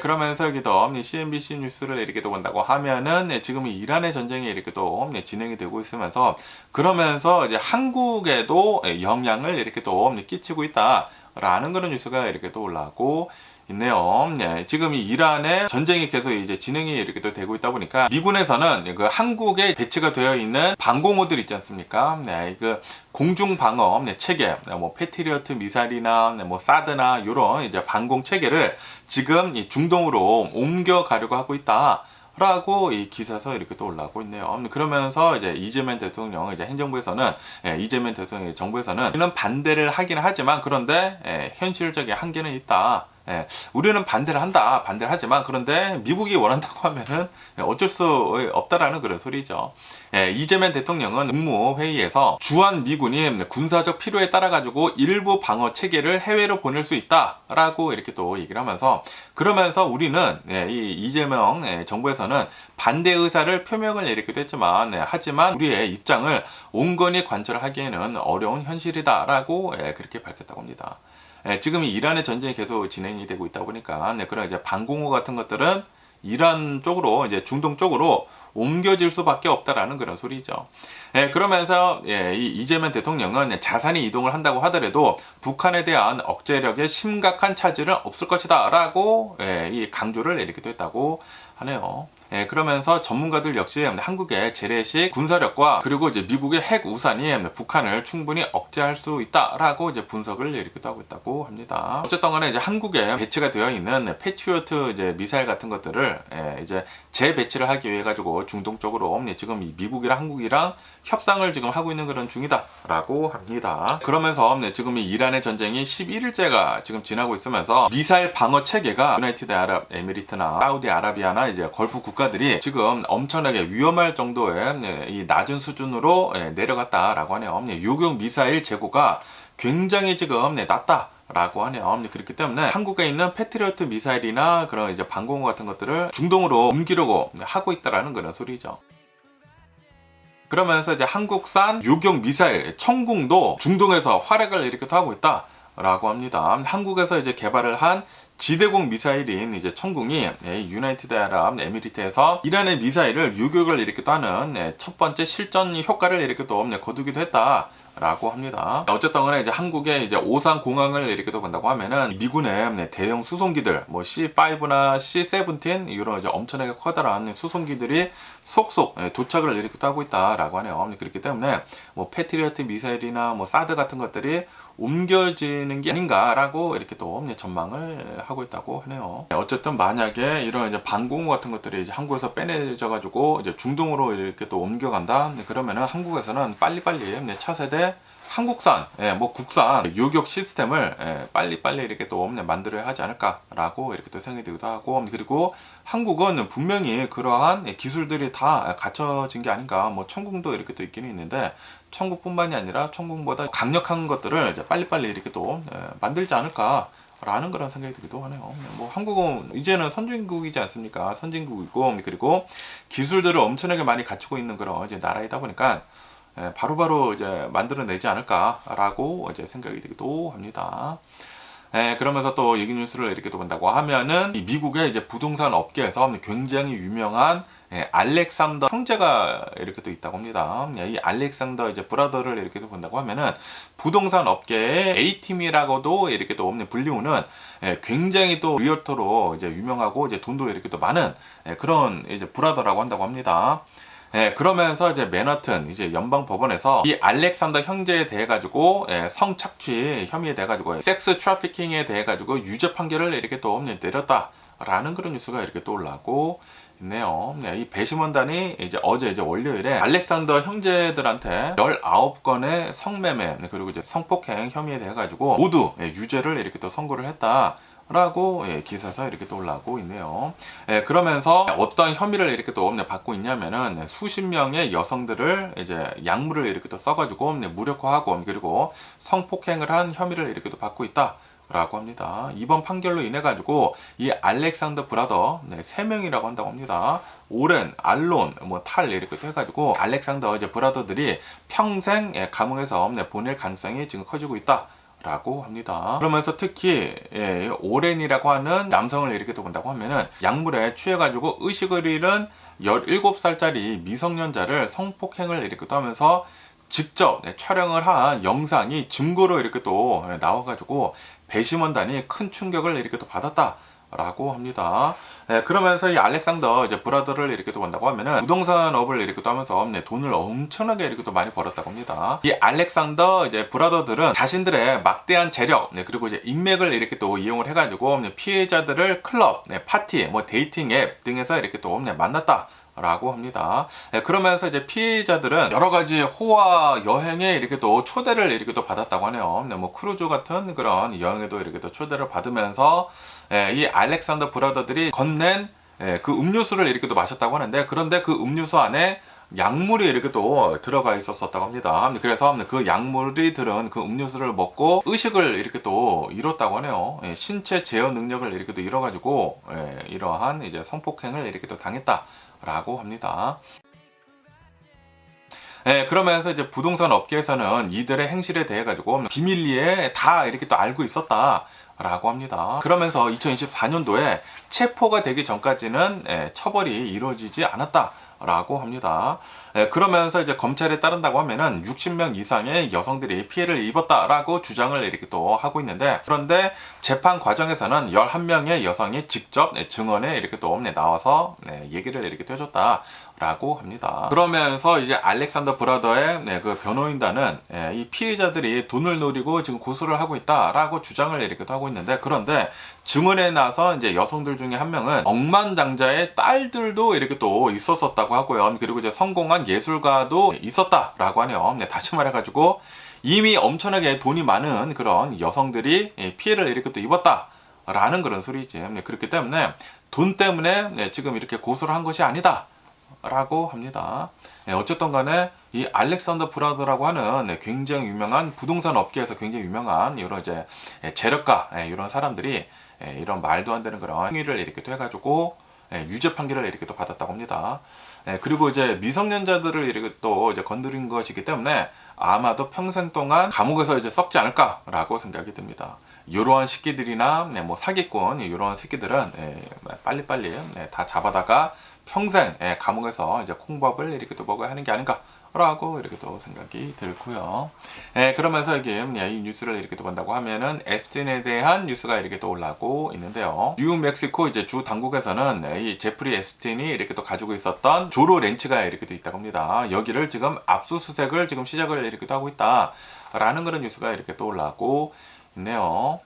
[SPEAKER 3] 그러면서 여기도 CNBC 뉴스를 이렇게 또 본다고 하면은 지금 이란의 전쟁이 이렇게 또 진행이 되고 있으면서, 그러면서 이제 한국에도 영향을 이렇게 또 끼치고 있다라는 그런 뉴스가 이렇게 또 올라오고 있네요. 지금 이 이란의 전쟁이 계속 이제 진행이 이렇게 또 되고 있다 보니까 미군에서는 그 한국에 배치가 되어 있는 방공호들 있지 않습니까? 그 공중 방어 체계, 뭐 패트리어트 미사일이나 뭐 사드나 이런 이제 방공 체계를 지금 이 중동으로 옮겨 가려고 하고 있다. 라고 이 기사에서 이렇게 또 올라오고 있네요. 그러면서 이제 이재명 대통령 이제 행정부에서는 이재명 대통령 정부에서는 우리는 반대를 하긴 하지만, 그런데 현실적인 한계는 있다. 우리는 반대를 하지만, 그런데 미국이 원한다고 하면은 어쩔 수 없다라는 그런 소리죠. 이재명 대통령은 국무회의에서 주한 미군이 군사적 필요에 따라 가지고 일부 방어 체계를 해외로 보낼 수 있다라고 이렇게 또 얘기를 하면서, 그러면서 우리는 이 이재명 정부에서는 반대 의사를 표명을 이렇게 했지만, 하지만 우리의 입장을 온건히 관철하기에는 어려운 현실이다라고 그렇게 밝혔다고 합니다. 지금 이란의 전쟁이 계속 진행이 되고 있다 보니까 그런 이제 방공호 같은 것들은 이란 쪽으로, 이제 중동 쪽으로 옮겨질 수밖에 없다라는 그런 소리죠. 그러면서 이 이재명 대통령은 자산이 이동을 한다고 하더라도 북한에 대한 억제력에 심각한 차질은 없을 것이다라고 이 강조를 이렇게 또 했다고 하네요. 그러면서 전문가들 역시 한국의 재래식 군사력과 그리고 이제 미국의 핵 우산이 북한을 충분히 억제할 수 있다라고 이제 분석을 이렇게 하고 있다고 합니다. 어쨌든 간에 이제 한국에 배치가 되어 있는 패트리어트 이제 미사일 같은 것들을 이제 재배치를 하기 위해 가지고 중동 쪽으로 지금 이 미국이랑 한국이랑 협상을 지금 하고 있는 그런 중이다라고 합니다. 그러면서 지금 이 이란의 전쟁이 11일째가 지금 지나고 있으면서 미사일 방어 체계가 유나이티드 아랍 에미리트나 사우디아라비아나 이제 걸프 국가들이 지금 엄청나게 위험할 정도의 이 낮은 수준으로 내려갔다라고 하네요. 요격 미사일 재고가 굉장히 지금 낮다. 라고 하네요. 그렇기 때문에 한국에 있는 패트리어트 미사일이나 그런 이제 방공호 같은 것들을 중동으로 옮기려고 하고 있다라는 그런 소리죠. 그러면서 이제 한국산 요격 미사일 청궁도 중동에서 활약을 이렇게 하고 있다. 라고 합니다. 한국에서 이제 개발을 한 지대공 미사일인 이제 천궁이 유나이티드 아랍 에미리트에서 이란의 미사일을 유격을 이렇게 하는 첫 번째 실전 효과를 이렇게 또 거두기도 했다. 라고 합니다. 어쨌든 간에 이제 한국의 이제 오산 공항을 이렇게 또 본다고 하면은 미군의 대형 수송기들 뭐 C5나 C17 이런 이제 엄청나게 커다란 수송기들이 속속 도착을 이렇게 또 하고 있다라고 하네요. 그렇기 때문에 뭐 패트리어트 미사일이나 뭐 사드 같은 것들이 옮겨지는 게 아닌가라고 이렇게 또 전망을 하고 있다고 하네요. 어쨌든 만약에 이런 이제 방공호 같은 것들이 이제 한국에서 빼내져 가지고 이제 중동으로 이렇게 또 옮겨간다. 그러면은 한국에서는 빨리빨리 차세대 한국산, 뭐 국산 요격 시스템을 빨리빨리 이렇게 또 만들어야 하지 않을까라고 이렇게 또 생각이 들기도 하고, 그리고 한국은 분명히 그러한 기술들이 다 갖춰진 게 아닌가. 뭐 천궁도 이렇게 또 있기는 있는데 천궁뿐만이 아니라 천궁보다 강력한 것들을 이제 빨리빨리 이렇게 또 만들지 않을까. 라는 그런 생각이 들기도 하네요. 뭐 한국은 이제는 선진국이지 않습니까? 선진국이고, 그리고 기술들을 엄청나게 많이 갖추고 있는 그런 이제 나라이다 보니까 바로바로 이제 만들어내지 않을까라고 이제 생각이 들기도 합니다. 그러면서 또 얘기 뉴스를 이렇게 또 본다고 하면은 이 미국의 이제 부동산 업계에서 굉장히 유명한 알렉산더 형제가 이렇게 또 있다고 합니다. 이 알렉산더 이제 브라더를 이렇게 또 본다고 하면은 부동산 업계의 A팀이라고도 이렇게 또 불리우는 굉장히 또 리얼터로 이제 유명하고 이제 돈도 이렇게 또 많은 그런 이제 브라더라고 한다고 합니다. 그러면서 이제 맨하튼 이제 연방 법원에서 이 알렉산더 형제에 대해 가지고 성착취 혐의에 대해 가지고 섹스 트래피킹에 대해 가지고 유죄 판결을 이렇게 또 내렸다라는 그런 뉴스가 이렇게 또 올라오고 있네요. 이 배심원단이 이제 어제 이제 월요일에 알렉산더 형제들한테 19건의 성매매 그리고 이제 성폭행 혐의에 대해 가지고 모두 유죄를 이렇게 또 선고를 했다. 라고 기사에서 이렇게 또 올라오고 있네요. 그러면서 어떤 혐의를 이렇게 또 받고 있냐면은 수십 명의 여성들을 이제 약물을 이렇게 또 써가지고 무력화하고 그리고 성폭행을 한 혐의를 이렇게 또 받고 있다. 라고 합니다. 이번 판결로 인해 가지고 이 알렉산더 브라더 3명이라고 한다고 합니다. 오렌, 알론, 뭐 탈 이렇게 또 해가지고 알렉산더 이제 브라더들이 평생 감옥에서 보낼 가능성이 지금 커지고 있다. 라고 합니다. 그러면서 특히 오렌이라고 하는 남성을 이렇게 또 본다고 하면은 약물에 취해가지고 의식을 잃은 17살짜리 미성년자를 성폭행을 이렇게 또 하면서 직접 촬영을 한 영상이 증거로 이렇게 또 나와가지고 배심원단이 큰 충격을 이렇게 또 받았다. 라고 합니다. 그러면서 이 알렉산더 이제 브라더를 이렇게 또 본다고 하면은 부동산업을 이렇게 또 하면서 돈을 엄청나게 이렇게 또 많이 벌었다고 합니다. 이 알렉산더 이제 브라더들은 자신들의 막대한 재력 그리고 이제 인맥을 이렇게 또 이용을 해가지고 피해자들을 클럽, 파티, 뭐 데이팅 앱 등에서 이렇게 또 만났다. 라고 합니다. 그러면서 이제 피해자들은 여러 가지 호화 여행에 이렇게 또 초대를 이렇게 또 받았다고 하네요. 뭐 크루즈 같은 그런 여행에도 이렇게 또 초대를 받으면서 이 알렉산더 브라더들이 건넨 그 음료수를 이렇게 또 마셨다고 하는데, 그런데 그 음료수 안에 약물이 이렇게 또 들어가 있었다고 합니다. 그래서 그 약물이 들은 그 음료수를 먹고 의식을 이렇게 또 잃었다고 하네요. 신체 제어 능력을 이렇게 또 잃어가지고 이러한 이제 성폭행을 이렇게 또 당했다. 라고 합니다. 그러면서 이제 부동산 업계에서는 이들의 행실에 대해 가지고 비밀리에 다 이렇게 또 알고 있었다. 라고 합니다. 그러면서 2024년도에 체포가 되기 전까지는 처벌이 이루어지지 않았다. 라고 합니다. 그러면서 이제 검찰에 따른다고 하면은 60명 이상의 여성들이 피해를 입었다라고 주장을 이렇게 또 하고 있는데, 그런데 재판 과정에서는 11명의 여성이 직접 증언에 이렇게 또 나와서 얘기를 이렇게 해줬다. 라고 합니다. 그러면서 이제 알렉산더 브라더의 그 변호인단은 이 피해자들이 돈을 노리고 지금 고소를 하고 있다라고 주장을 이렇게 하고 있는데, 그런데 증언에 나서 이제 여성들 중에 한 명은 억만장자의 딸들도 이렇게 또 있었었다고 하고요. 그리고 이제 성공한 예술가도 있었다라고 하네요. 다시 말해가지고 이미 엄청나게 돈이 많은 그런 여성들이 피해를 이렇게 또 입었다라는 그런 소리지. 그렇기 때문에 돈 때문에 지금 이렇게 고소를 한 것이 아니다. 라고 합니다. 어쨌든 간에 이 알렉산더 브라더라고 하는 굉장히 유명한 부동산 업계에서 굉장히 유명한 이런 이제 재력가 이런 사람들이 이런 말도 안 되는 그런 행위를 이렇게 또 해가지고 유죄 판결을 이렇게 또 받았다고 합니다. 그리고 이제 미성년자들을 이렇게 또 이제 건드린 것이기 때문에 아마도 평생 동안 감옥에서 이제 썩지 않을까라고 생각이 듭니다. 이러한 새끼들이나 뭐 사기꾼 이러한 새끼들은 빨리빨리 다 잡아다가 평생 감옥에서 이제 콩밥을 이렇게 또 먹어야 하는 게 아닌가라고 이렇게 또 생각이 들고요. 그러면서 이게 이 뉴스를 이렇게 또 본다고 하면은 앱스틴에 대한 뉴스가 이렇게 또 올라오고 있는데요. 뉴멕시코 이제 주 당국에서는 이 제프리 앱스틴이 이렇게 또 가지고 있었던 조로 렌치가 이렇게 또 있다고 합니다. 여기를 지금 압수수색을 지금 시작을 이렇게 또 하고 있다라는 그런 뉴스가 이렇게 또 올라오고 있네요.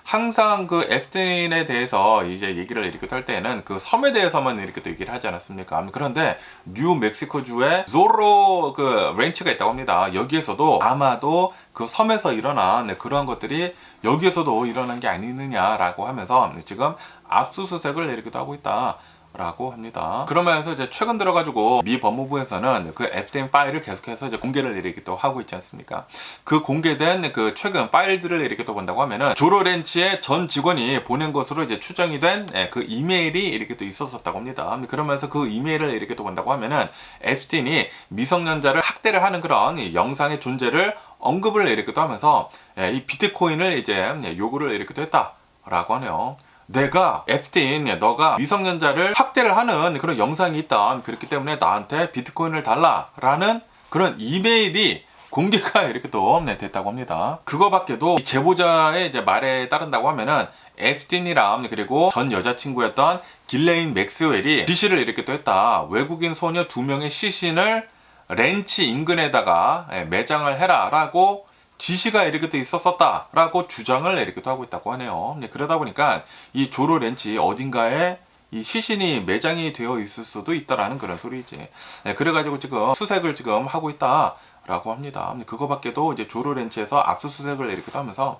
[SPEAKER 3] 항상 그 앱스틴에 대해서 이제 얘기를 이렇게 할 때는 그 섬에 대해서만 이렇게 또 얘기를 하지 않았습니까? 그런데 뉴멕시코주에 조로 그 렌치가 있다고 합니다. 여기에서도 아마도 그 섬에서 일어난 그러한 것들이 여기에서도 일어난 게 아니느냐라고 하면서 지금 압수수색을 이렇게 하고 있다. 라고 합니다. 그러면서 이제 최근 들어가지고 미 법무부에서는 그 앱스틴 파일을 계속해서 이제 공개를 이렇게 또 하고 있지 않습니까? 그 공개된 그 최근 파일들을 이렇게 또 본다고 하면은 조로 렌치의 전 직원이 보낸 것으로 이제 추정이 된 그 이메일이 이렇게 또 있었었다고 합니다. 그러면서 그 이메일을 이렇게 또 본다고 하면은 앱스틴이 미성년자를 학대를 하는 그런 영상의 존재를 언급을 이렇게 또 하면서 이 비트코인을 이제 요구를 이렇게 또 했다라고 하네요. 내가 앱스틴 너가 미성년자를 학대를 하는 그런 영상이 있다. 그렇기 때문에 나한테 비트코인을 달라라는 그런 이메일이 공개가 이렇게 또 됐다고 합니다. 그거밖에도 이 제보자의 이제 말에 따른다고 하면은 앱스틴이랑 그리고 전 여자친구였던 길레인 맥스웰이 지시를 이렇게 또 했다. 외국인 소녀 2명의 시신을 렌치 인근에다가 매장을 해라라고 지시가 이렇게 또 있었었다라고 주장을 이렇게 또 하고 있다고 하네요. 그러다 보니까 이 조로 렌치 어딘가에 이 시신이 매장이 되어 있을 수도 있다라는 그런 소리지. 그래가지고 지금 수색을 지금 하고 있다라고 합니다. 그거밖에도 이제 조로 렌치에서 압수수색을 이렇게 또 하면서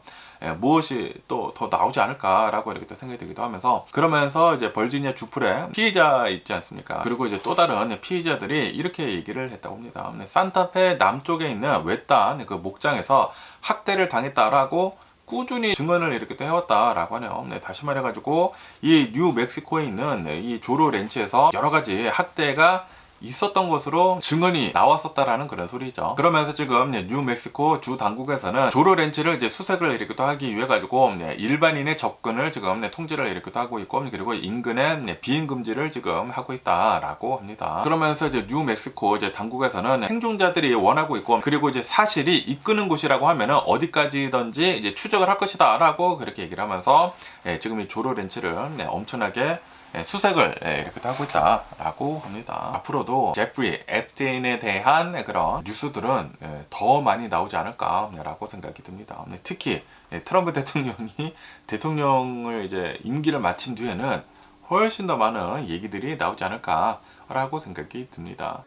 [SPEAKER 3] 무엇이 또 더 나오지 않을까라고 이렇게 또 생각이 들기도 하면서 그러면서 이제 버지니아 주풀의 피의자 있지 않습니까? 그리고 이제 또 다른 피의자들이 이렇게 얘기를 했다고 합니다. 산타페 남쪽에 있는 외딴 그 목장에서 학대를 당했다라고 꾸준히 증언을 이렇게 또 해왔다라고 하네요. 다시 말해가지고 이 뉴멕시코에 있는 이 조로 렌치에서 여러 가지 학대가 있었던 것으로 증언이 나왔었다라는 그런 소리죠. 그러면서 지금 뉴멕시코 주 당국에서는 조로 렌치를 이제 수색을 이렇게 또 하기 위해 가지고 일반인의 접근을 지금 통제를 이렇게 또 하고 있고 그리고 인근에 비행 금지를 지금 하고 있다라고 합니다. 그러면서 이제 뉴멕시코 이제 당국에서는 생존자들이 원하고 있고 그리고 이제 사실이 이끄는 곳이라고 하면은 어디까지든지 이제 추적을 할 것이다라고 그렇게 얘기를 하면서 지금 이 조로 렌치를 엄청나게 수색을 이렇게 하고 있다라고 합니다. 앞으로도 제프리 앱스틴에 대한 그런 뉴스들은 더 많이 나오지 않을까라고 생각이 듭니다. 특히 트럼프 대통령이 대통령을 이제 임기를 마친 뒤에는 훨씬 더 많은 얘기들이 나오지 않을까라고 생각이 듭니다.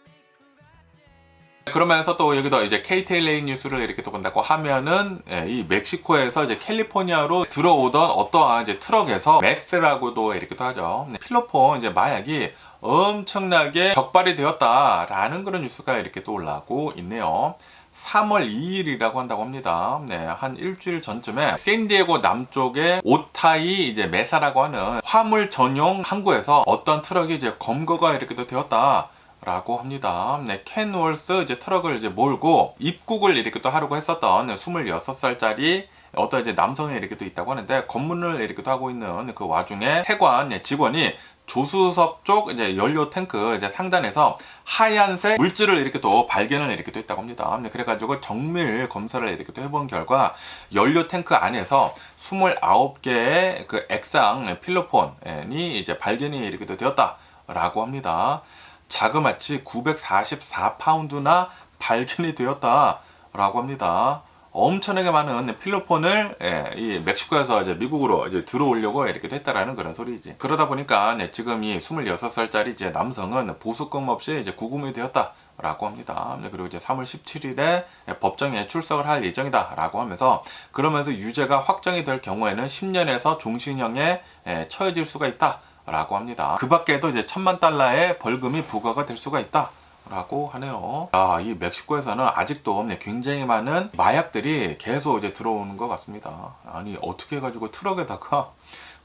[SPEAKER 3] 그러면서 또 여기도 이제 KTLA 뉴스를 이렇게 또 본다고 하면은 이 멕시코에서 이제 캘리포니아로 들어오던 어떠한 이제 트럭에서 메스라고도 이렇게 또 하죠. 필로폰 이제 마약이 엄청나게 적발이 되었다라는 그런 뉴스가 이렇게 또 올라오고 있네요. 3월 2일이라고 한다고 합니다. 한 일주일 전쯤에 샌디에고 남쪽의 오타이 이제 메사라고 하는 화물 전용 항구에서 어떤 트럭이 이제 검거가 이렇게 또 되었다. 라고 합니다. 켄월스 이제 트럭을 이제 몰고 입국을 이렇게 또 하려고 했었던 26살짜리 어떤 이제 남성이 이렇게 또 있다고 하는데 검문을 이렇게 또 하고 있는 그 와중에 세관 직원이 조수석 쪽 이제 연료 탱크 이제 상단에서 하얀색 물질을 이렇게 또 발견을 이렇게 또 했다고 합니다. 그래가지고 정밀 검사를 이렇게 또 해본 결과 연료 탱크 안에서 29개의 그 액상 필로폰이 이제 발견이 이렇게 또 되었다라고 합니다. 자그마치 944파운드나 발견이 되었다라고 합니다. 엄청나게 많은 필로폰을 이 멕시코에서 이제 미국으로 이제 들어오려고 이렇게 됐다라는 그런 소리지. 그러다 보니까 지금 이 26살짜리 이제 남성은 보수금 없이 이제 구금이 되었다라고 합니다. 그리고 이제 3월 17일에 법정에 출석을 할 예정이다라고 하면서 그러면서 유죄가 확정이 될 경우에는 10년에서 종신형에 처해질 수가 있다. 라고 합니다. 그 밖에도 이제 $10,000의 벌금이 부과가 될 수가 있다. 라고 하네요. 이 멕시코에서는 아직도 굉장히 많은 마약들이 계속 이제 들어오는 것 같습니다. 아니, 어떻게 해가지고 트럭에다가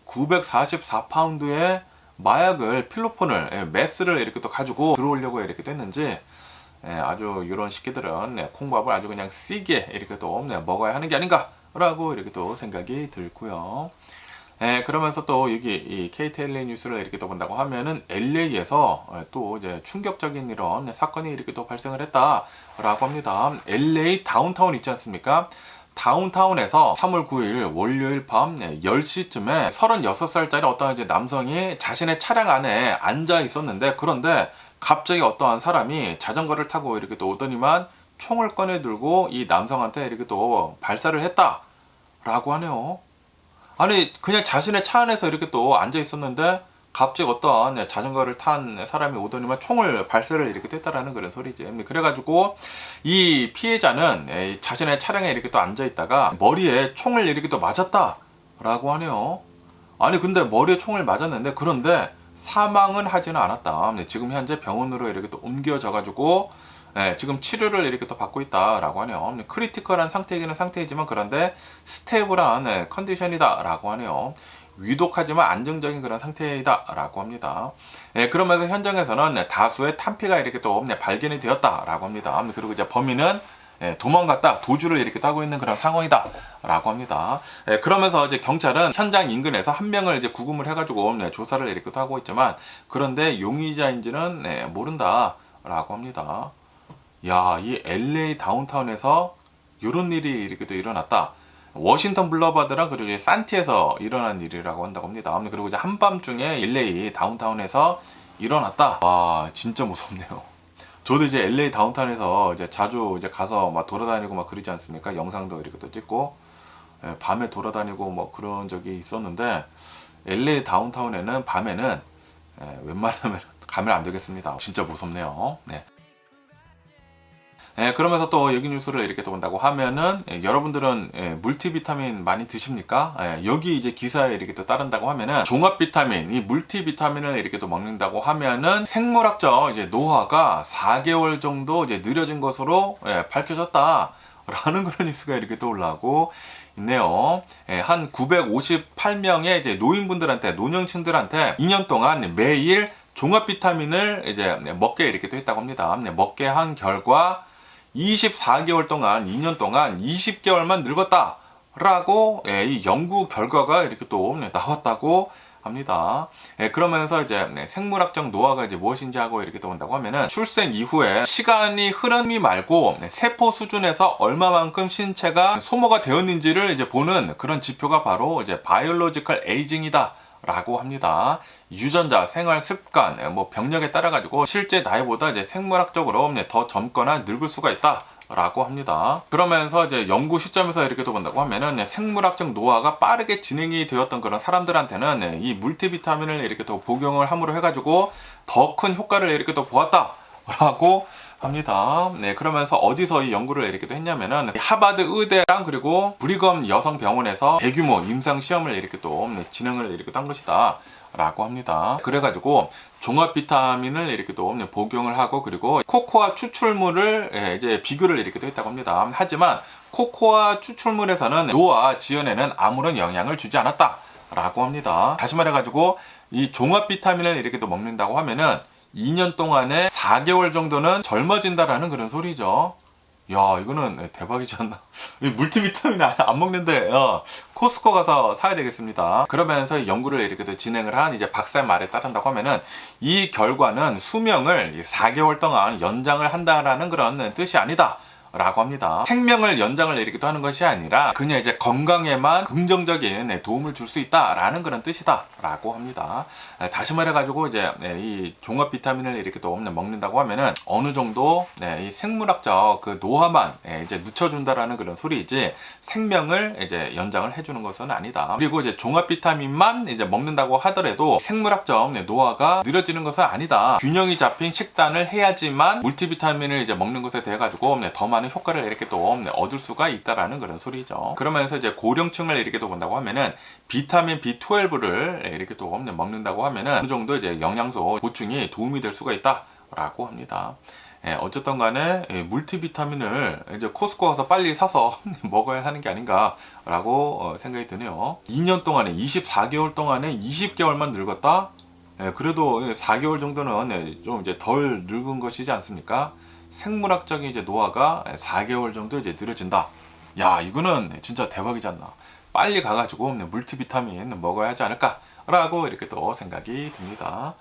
[SPEAKER 3] 944파운드의 마약을 필로폰을 메스를 이렇게 또 가지고 들어오려고 이렇게 됐는지 아주 이런 식기들은 콩밥을 아주 그냥 쓰게 이렇게 또 먹어야 하는 게 아닌가라고 이렇게 또 생각이 들고요. 그러면서 또 여기 이 KTLA 뉴스를 이렇게 또 본다고 하면은 LA에서 또 이제 충격적인 이런 사건이 이렇게 또 발생을 했다라고 합니다. LA 다운타운 있지 않습니까? 다운타운에서 3월 9일 월요일 밤 10시쯤에 36살짜리 어떤 이제 남성이 자신의 차량 안에 앉아 있었는데, 그런데 갑자기 어떠한 사람이 자전거를 타고 이렇게 또 오더니만 총을 꺼내 들고 이 남성한테 이렇게 또 발사를 했다라고 하네요. 아니 그냥 자신의 차 안에서 이렇게 또 앉아 있었는데 갑자기 어떤 자전거를 탄 사람이 오더니만 총을 발사를 이렇게 했다라는 그런 소리지. 그래가지고 이 피해자는 자신의 차량에 이렇게 또 앉아 있다가 머리에 총을 이렇게 또 맞았다라고 하네요. 아니 근데 머리에 총을 맞았는데 그런데 사망은 하지는 않았다. 지금 현재 병원으로 이렇게 또 옮겨져가지고 지금 치료를 이렇게 또 받고 있다라고 하네요. 크리티컬한 상태이기는 상태이지만 그런데 스테이블한 컨디션이다라고 하네요. 위독하지만 안정적인 그런 상태이다라고 합니다. 그러면서 현장에서는 다수의 탄피가 이렇게 또 발견이 되었다라고 합니다. 그리고 이제 범인은 도망갔다, 도주를 이렇게 하고 있는 그런 상황이다라고 합니다. 그러면서 이제 경찰은 현장 인근에서 한 명을 이제 구금을 해가지고 조사를 이렇게 또 하고 있지만, 그런데 용의자인지는 모른다라고 합니다. 야, 이 LA 다운타운에서 이런 일이 이렇게 또 일어났다. 워싱턴 블러바드랑 그리고 산티에서 일어난 일이라고 한다고 합니다. 그리고 이제 한밤중에 LA 다운타운에서 일어났다. 와, 진짜 무섭네요. 저도 이제 LA 다운타운에서 이제 자주 이제 가서 막 돌아다니고 막 그러지 않습니까? 영상도 이렇게 또 찍고 밤에 돌아다니고 뭐 그런 적이 있었는데, LA 다운타운에는 밤에는 웬만하면 가면 안 되겠습니다. 진짜 무섭네요. 네. 그러면서 또 여기 뉴스를 이렇게 또 본다고 하면은 여러분들은 물티비타민 많이 드십니까? 여기 이제 기사에 이렇게 또 따른다고 하면은 종합 비타민, 이 물티비타민을 이렇게 또 먹는다고 하면은 생물학적 이제 노화가 4개월 정도 이제 느려진 것으로 밝혀졌다라는 그런 뉴스가 이렇게 또 올라오고 있네요. 한 958명의 이제 노인분들한테, 노년층들한테 2년 동안 매일 종합 비타민을 이제 먹게 이렇게 또 했다고 합니다. 먹게 한 결과 24개월 동안, 2년 동안 20개월만 늙었다라고 이 연구 결과가 이렇게 또 나왔다고 합니다. 그러면서 이제 생물학적 노화가 이제 무엇인지 하고 이렇게 또 본다고 하면은 출생 이후에 시간이 흐름이 말고 세포 수준에서 얼마만큼 신체가 소모가 되었는지를 이제 보는 그런 지표가 바로 이제 바이올로지컬 에이징이다 라고 합니다. 유전자, 생활 습관, 뭐 병력에 따라 가지고 실제 나이보다 이제 생물학적으로 더 젊거나 늙을 수가 있다 라고 합니다. 그러면서 이제 연구 시점에서 이렇게 또 본다고 하면은 생물학적 노화가 빠르게 진행이 되었던 그런 사람들한테는 이 물티비타민을 이렇게 또 복용을 함으로 해가지고 더 큰 효과를 이렇게 또 보았다 라고 합니다. 그러면서 어디서 이 연구를 이렇게 또 했냐면은 하버드 의대랑 그리고 브리검 여성병원에서 대규모 임상 시험을 이렇게 또 진행을 이렇게 한 것이다 라고 합니다. 그래가지고 종합 비타민을 이렇게 또 복용을 하고, 그리고 코코아 추출물을 이제 비교를 이렇게 또 했다고 합니다. 하지만 코코아 추출물에서는 노화 지연에는 아무런 영향을 주지 않았다 라고 합니다. 다시 말해가지고 이 종합 비타민을 이렇게 또 먹는다고 하면은 2년 동안에 4개월 정도는 젊어진다라는 그런 소리죠. 야, 이거는 대박이지 않나? 물티비타민 안 먹는데 코스코 가서 사야 되겠습니다. 그러면서 연구를 이렇게 또 진행을 한 이제 박사의 말에 따른다고 하면은 이 결과는 수명을 4개월 동안 연장을 한다라는 그런 뜻이 아니다 라고 합니다. 생명을 연장을 이렇게 또 하는 것이 아니라 그냥 이제 건강에만 긍정적인 도움을 줄 수 있다라는 그런 뜻이다 라고 합니다. 다시 말해가지고 이제 이 종합 비타민을 이렇게 또 먹는다고 하면은 어느 정도 이 생물학적 그 노화만 이제 늦춰준다라는 그런 소리이지 생명을 이제 연장을 해주는 것은 아니다. 그리고 이제 종합 비타민만 이제 먹는다고 하더라도 생물학적 노화가 느려지는 것은 아니다. 균형이 잡힌 식단을 해야지만 물티비타민을 이제 먹는 것에 대해 가지고 더 많은 효과를 이렇게 또 얻을 수가 있다라는 그런 소리죠. 그러면서 이제 고령층을 이렇게 또 본다고 하면은 비타민 B12를 이렇게 또 먹는다고 하면은 어느 정도 이제 영양소 보충이 도움이 될 수가 있다라고 합니다. 어쨌든 간에 물티비타민을 이제 코스코 가서 빨리 사서 먹어야 하는 게 아닌가라고 생각이 드네요. 2년 동안에 24개월 동안에 20개월만 늙었다? 그래도 4개월 정도는 좀 이제 덜 늙은 것이지 않습니까? 생물학적인 이제 노화가 4개월 정도 이제 느려진다. 야, 이거는 진짜 대박이지 않나. 빨리 가가지고 물티비타민 먹어야 하지 않을까라고 이렇게 또 생각이 듭니다.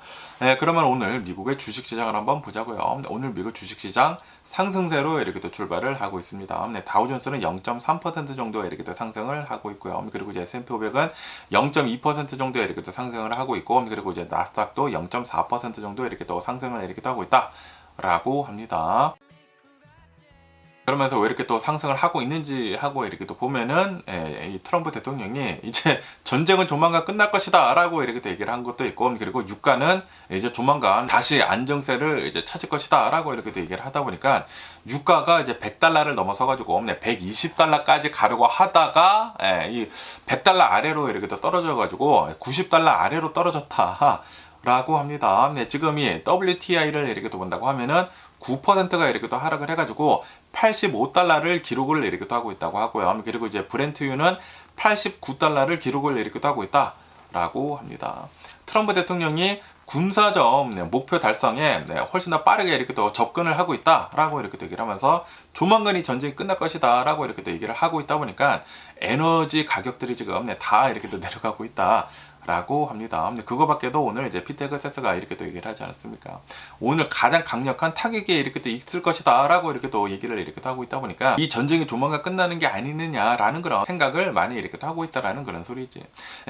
[SPEAKER 3] 그러면 오늘 미국의 주식시장을 한번 보자고요. 오늘 미국 주식시장 상승세로 이렇게 또 출발을 하고 있습니다. 다우존스는 0.3% 정도 이렇게 또 상승을 하고 있고요. 그리고 이제 S&P 500은 0.2% 정도 이렇게 또 상승을 하고 있고, 그리고 이제 나스닥도 0.4% 정도 이렇게 또 상승을 이렇게 또 하고 있다라고 합니다. 그러면서 왜 이렇게 또 상승을 하고 있는지 하고 이렇게 또 보면은 이 트럼프 대통령이 이제 전쟁은 조만간 끝날 것이다 라고 이렇게 또 얘기를 한 것도 있고, 그리고 유가는 이제 조만간 다시 안정세를 이제 찾을 것이다 라고 이렇게 또 얘기를 하다 보니까 유가가 이제 100달러를 넘어서 가지고 120달러까지 가려고 하다가 이 100달러 아래로 이렇게 또 떨어져 가지고 90달러 아래로 떨어졌다 라고 합니다. 지금 이 WTI를 이렇게 또 본다고 하면은 9%가 이렇게 또 하락을 해가지고 85달러를 기록을 이렇게 또 하고 있다고 하고요. 그리고 이제 브렌트유는 89달러를 기록을 이렇게 또 하고 있다라고 합니다. 트럼프 대통령이 군사적 목표 달성에 훨씬 더 빠르게 이렇게 또 접근을 하고 있다라고 이렇게 또 얘기를 하면서 조만간 이 전쟁이 끝날 것이다라고 이렇게 또 얘기를 하고 있다 보니까 에너지 가격들이 지금 다 이렇게 또 내려가고 있다. 라고 합니다. 근데 그거밖에도 오늘 이제 피테그세스가 이렇게 또 얘기를 하지 않았습니까? 오늘 가장 강력한 타격이 이렇게 또 있을 것이다 라고 이렇게 또 얘기를 이렇게 또 하고 있다 보니까 이 전쟁이 조만간 끝나는 게 아니느냐라는 그런 생각을 많이 이렇게 또 하고 있다라는 그런 소리지.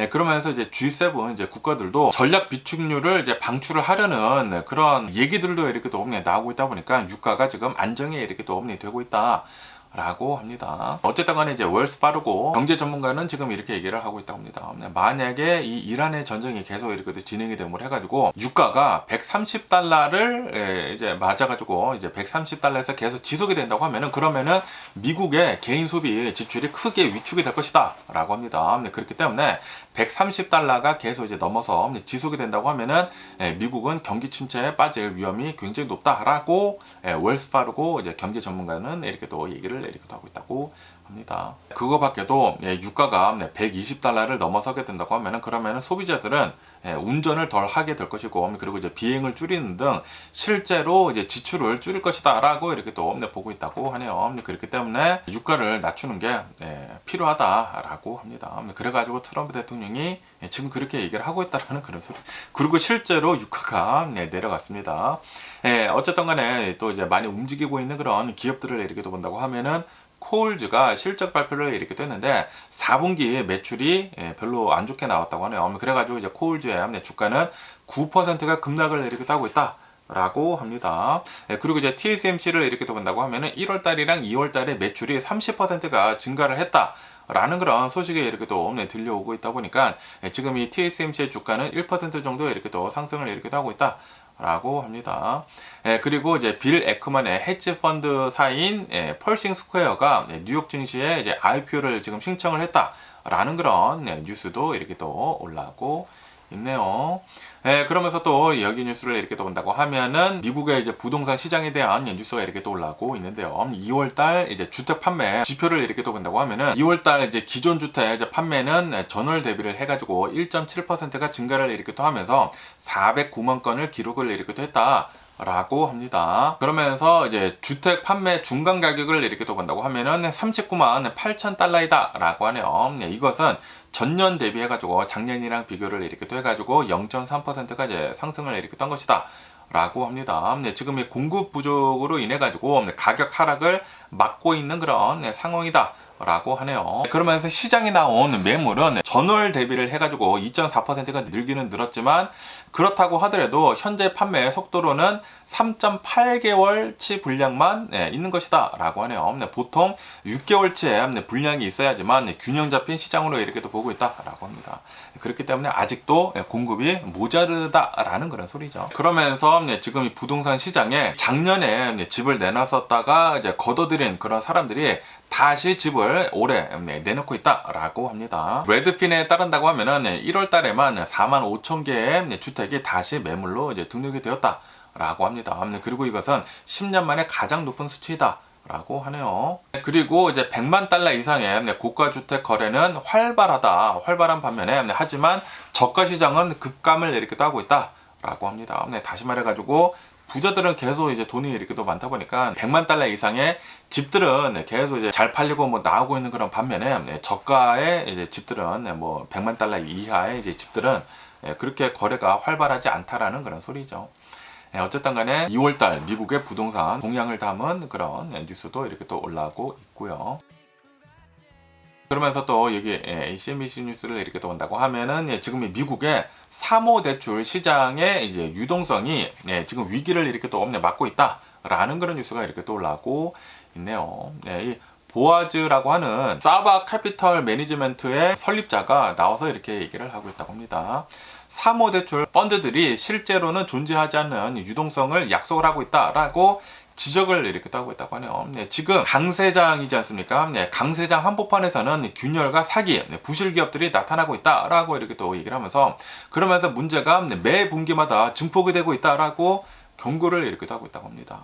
[SPEAKER 3] 그러면서 이제 G7 이제 국가들도 전략 비축률을 이제 방출을 하려는 그런 얘기들도 이렇게 또 나오고 있다 보니까 유가가 지금 안정이 이렇게 또 되고 있다. 라고 합니다. 어쨌든 간에 이제 웰스파르고 경제 전문가는 지금 이렇게 얘기를 하고 있다고 합니다. 만약에 이 이란의 전쟁이 계속 이렇게 진행이 되면 해가지고 유가가 130달러를 이제 맞아가지고 이제 130달러에서 계속 지속이 된다고 하면은 그러면은 미국의 개인 소비 지출이 크게 위축이 될 것이다 라고 합니다. 그렇기 때문에 130달러가 계속 이제 넘어서 지속이 된다고 하면은 미국은 경기 침체에 빠질 위험이 굉장히 높다라고 웰스파르고 이제 경제 전문가는 이렇게 또 얘기를 이렇게 하고 있다고 합니다. 그거밖에도 유가가 120달러를 넘어서게 된다고 하면은 그러면은 소비자들은 운전을 덜 하게 될 것이고, 그리고 이제 비행을 줄이는 등 실제로 이제 지출을 줄일 것이다라고 이렇게 또 보고 있다고 하네요. 그렇기 때문에 유가를 낮추는 게 필요하다라고 합니다. 그래가지고 트럼프 대통령이 지금 그렇게 얘기를 하고 있다라는 그런 소리. 그리고 실제로 유가가 내려갔습니다. 어쨌든 간에 또 이제 많이 움직이고 있는 그런 기업들을 이렇게 또 본다고 하면은 코올즈가 실적 발표를 이렇게 했는데 4분기 매출이 별로 안 좋게 나왔다고 하네요. 그래가지고 이제 코올즈의 주가는 9%가 급락을 이렇게 하고 있다. 라고 합니다. 그리고 이제 TSMC를 이렇게 또 본다고 하면은 1월달이랑 2월달에 매출이 30%가 증가를 했다. 라는 그런 소식이 이렇게 또 들려오고 있다 보니까 지금 이 TSMC의 주가는 1% 정도 이렇게 또 상승을 이렇게 하고 있다. 라고 합니다. 그리고 이제 빌 에크먼의 헤지 펀드사인 펄싱 스퀘어가 뉴욕 증시에 이제 IPO를 지금 신청을 했다라는 그런 뉴스도 이렇게 또 올라오고 있네요. 그러면서 또 여기 뉴스를 이렇게 또 본다고 하면은 미국의 이제 부동산 시장에 대한 뉴스가 이렇게 또 올라오고 있는데요. 2월달 이제 주택 판매 지표를 이렇게 또 본다고 하면은 2월달 이제 기존 주택 이제 판매는 전월 대비를 해가지고 1.7%가 증가를 이렇게 또 하면서 409만 건을 기록을 이렇게 또 했다. 라고 합니다. 그러면서 이제 주택 판매 중간 가격을 이렇게 또 본다고 하면은 39만 8천 달러이다 라고 하네요. 이것은 전년 대비해가지고 작년이랑 비교를 이렇게 또 해가지고 0.3%가 이제 상승을 이렇게 떤 것이다. 라고 합니다. 지금 이 공급 부족으로 인해 가지고 가격 하락을 막고 있는 그런 상황이다. 라고 하네요. 그러면서 시장에 나온 매물은 전월 대비를 해가지고 2.4%가 늘기는 늘었지만 그렇다고 하더라도 현재 판매 속도로는 3.8개월치 분량만 있는 것이다 라고 하네요. 보통 6개월치의 분량이 있어야지만 균형 잡힌 시장으로 이렇게 또 보고 있다 라고 합니다. 그렇기 때문에 아직도 공급이 모자르다라는 그런 소리죠. 그러면서 지금 이 부동산 시장에 작년에 집을 내놨었다가 이제 걷어들인 그런 사람들이 다시 집을 올해 내놓고 있다라고 합니다. 레드핀에 따른다고 하면은 1월 달에만 4만 5천 개의 주택이 다시 매물로 이제 등록이 되었다라고 합니다. 그리고 이것은 10년 만에 가장 높은 수치이다. 라고 하네요. 그리고 이제 100만 달러 이상의 고가 주택 거래는 활발한 반면에 하지만 저가 시장은 급감을 이렇게 또 하고 있다 라고 합니다. 다시 말해가지고 부자들은 계속 이제 돈이 이렇게 또 많다 보니까 100만 달러 이상의 집들은 계속 이제 잘 팔리고 뭐 나오고 있는 그런 반면에 저가의 이제 집들은 뭐 100만 달러 이하의 이제 집들은 그렇게 거래가 활발하지 않다라는 그런 소리죠. 어쨌든 간에 2월달 미국의 부동산 동향을 담은 그런 뉴스도 이렇게 또 올라오고 있고요. 그러면서 또 여기 CNBC 뉴스를 이렇게 또 본다고 하면은 지금 미국의 사모대출 시장의 이제 유동성이 지금 위기를 이렇게 또 맞고 있다라는 그런 뉴스가 이렇게 또 올라오고 있네요. 이 보아즈라고 하는 사바 캐피털 매니지먼트의 설립자가 나와서 이렇게 얘기를 하고 있다고 합니다. 사모대출 펀드들이 실제로는 존재하지 않는 유동성을 약속을 하고 있다라고 지적을 이렇게 또 하고 있다고 하네요. 지금 강세장이지 않습니까? 강세장 한복판에서는 균열과 사기, 부실 기업들이 나타나고 있다라고 이렇게 또 얘기를 하면서 그러면서 문제가 매 분기마다 증폭이 되고 있다라고 경고를 이렇게 또 하고 있다고 합니다.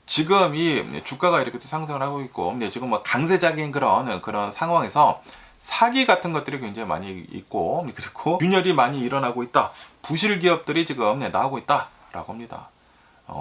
[SPEAKER 3] 지금 이 주가가 이렇게 또 상승을 하고 있고 지금 뭐 강세적인 그런 상황에서 사기 같은 것들이 굉장히 많이 있고 그리고 균열이 많이 일어나고 있다. 부실 기업들이 지금 나오고 있다라고 합니다.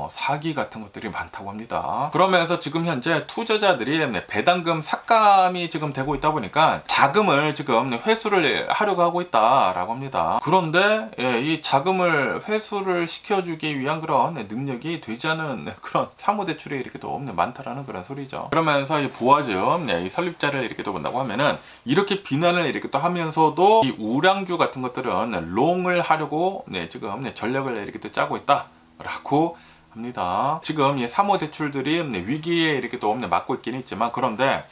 [SPEAKER 3] 사기 같은 것들이 많다고 합니다. 그러면서 지금 현재 투자자들이 배당금 삭감이 지금 되고 있다 보니까 자금을 지금 회수를 하려고 하고 있다라고 합니다. 그런데 이 자금을 회수를 시켜주기 위한 그런 능력이 되지 않은 그런 사모대출이 이렇게 또 많다라는 그런 소리죠. 그러면서 이 보아즈 이 설립자를 이렇게 또 본다고 하면은 이렇게 비난을 이렇게 또 하면서도 이 우량주 같은 것들은 롱을 하려고 지금 전략을 이렇게 또 짜고 있다라고 합니다. 지금 이 사모대출들이 위기에 이렇게 또 맞고 있긴 있지만 그런데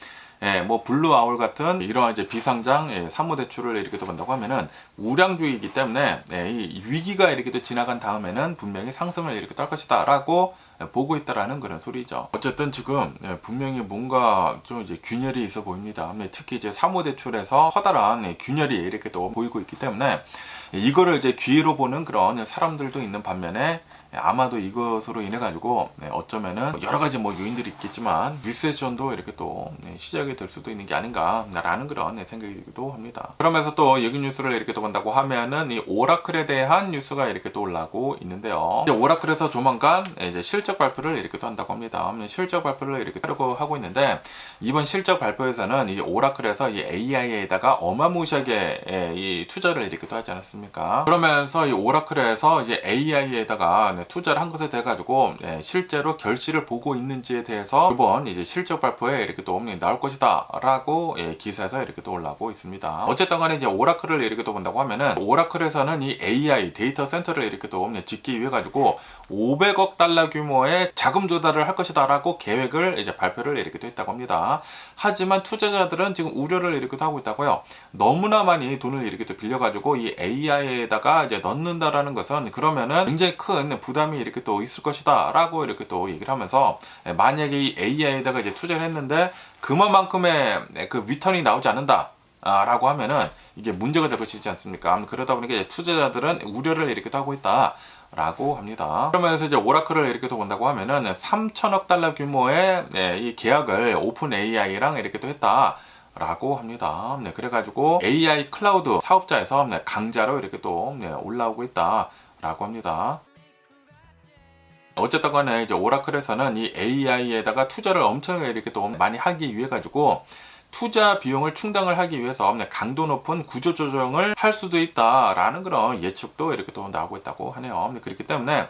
[SPEAKER 3] 뭐 블루아울 같은 이러한 이제 비상장 사모대출을 이렇게 또 본다고 하면은 우량주이기 때문에 이 위기가 이렇게 또 지나간 다음에는 분명히 상승을 이렇게 떨 것이다라고 보고 있다라는 그런 소리죠. 어쨌든 지금 분명히 뭔가 좀 이제 균열이 있어 보입니다. 특히 이제 사모대출에서 커다란 균열이 이렇게 또 보이고 있기 때문에 이거를 이제 기회로 보는 그런 사람들도 있는 반면에 아마도 이것으로 인해 가지고 어쩌면은 여러 가지 뭐 요인들이 있겠지만 리세션도 이렇게 또 시작이 될 수도 있는 게 아닌가라는 그런 생각이기도 합니다. 그러면서 또 여기 뉴스를 이렇게 또 본다고 하면은 이 오라클에 대한 뉴스가 이렇게 또 올라오고 있는데요. 이제 오라클에서 조만간 이제 실적 발표를 이렇게 또 한다고 합니다. 실적 발표를 이렇게 하려고 하고 있는데 이번 실적 발표에서는 이 오라클에서 이 AI에다가 어마무시하게 이 투자를 이렇게 또 하지 않았습니까? 그러면서 이 오라클에서 이제 AI에다가 투자를 한 것에 대해 가지고 실제로 결실을 보고 있는지에 대해서 이번 이제 실적 발표에 이렇게 또 나올 것이다라고 기사에서 이렇게 또 올라오고 있습니다. 어쨌든 간에 이제 오라클을 이렇게 또 본다고 하면은 오라클에서는 이 AI 데이터 센터를 이렇게 또 짓기 위해 가지고 500억 달러 규모의 자금 조달을 할 것이다라고 계획을 이제 발표를 이렇게 또 했다고 합니다. 하지만 투자자들은 지금 우려를 이렇게 또 하고 있다고요. 너무나 많이 돈을 이렇게 또 빌려 가지고 이 AI에다가 이제 넣는다라는 것은 그러면은 굉장히 큰 부담이 이렇게 또 있을 것이다 라고 이렇게 또 얘기를 하면서 만약에 이 AI에다가 이제 투자를 했는데 그만큼의 그 리턴이 나오지 않는다 라고 하면은 이게 문제가 될 것이지 않습니까? 그러다 보니까 이제 투자자들은 우려를 이렇게 하고 있다 라고 합니다. 그러면서 이제 오라클을 이렇게 또 본다고 하면은 3천억 달러 규모의 이 계약을 오픈 AI랑 이렇게 또 했다 라고 합니다. 그래가지고 AI 클라우드 사업자에서 강자로 이렇게 또 올라오고 있다 라고 합니다. 어쨌든 간에 이제 오라클에서는 이 AI에다가 투자를 엄청 이렇게 또 많이 하기 위해 가지고 투자 비용을 충당을 하기 위해서 강도 높은 구조 조정을 할 수도 있다라는 그런 예측도 이렇게 또 나오고 있다고 하네요. 그렇기 때문에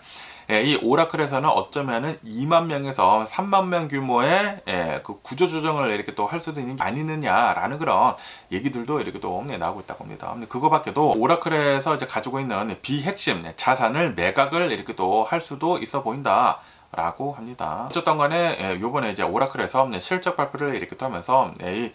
[SPEAKER 3] 이 오라클에서는 어쩌면은 2만 명에서 3만 명 규모의 그 구조 조정을 이렇게 또 할 수도 있는 게 아니느냐라는 그런 얘기들도 이렇게 또 나오고 있다고 합니다. 그거밖에도 오라클에서 이제 가지고 있는 비핵심 자산을 매각을 이렇게 또 할 수도 있어 보인다. 라고 합니다. 어쨌든 간에 요번에 이제 오라클에서 실적 발표를 이렇게 또 하면서 이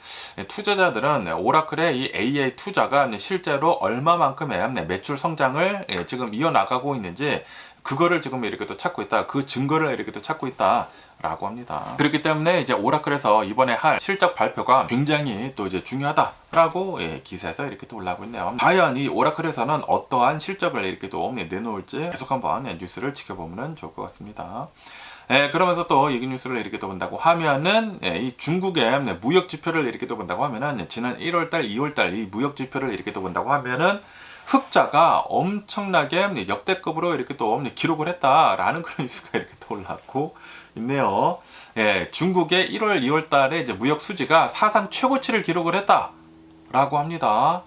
[SPEAKER 3] 투자자들은 오라클의 이 AI 투자가 실제로 얼마만큼의 매출 성장을 지금 이어나가고 있는지 그거를 지금 이렇게 또 찾고 있다. 그 증거를 이렇게 또 찾고 있다. 라고 합니다. 그렇기 때문에 이제 오라클에서 이번에 할 실적 발표가 굉장히 또 이제 중요하다라고 기사에서 이렇게 또 올라오고 있네요. 과연 이 오라클에서는 어떠한 실적을 이렇게 또 내놓을지 계속 한번 뉴스를 지켜보면 좋을 것 같습니다. 그러면서 또 이 뉴스를 이렇게 또 본다고 하면은 이 중국의 무역 지표를 이렇게 또 본다고 하면은 지난 1월달, 2월달 이 무역 지표를 이렇게 또 본다고 하면은 흑자가 엄청나게 역대급으로 이렇게 또 기록을 했다라는 그런 뉴스가 이렇게 또 올라왔고 있네요. 중국의 1월, 2월 달에 이제 무역 수지가 사상 최고치를 기록을 했다라고 합니다.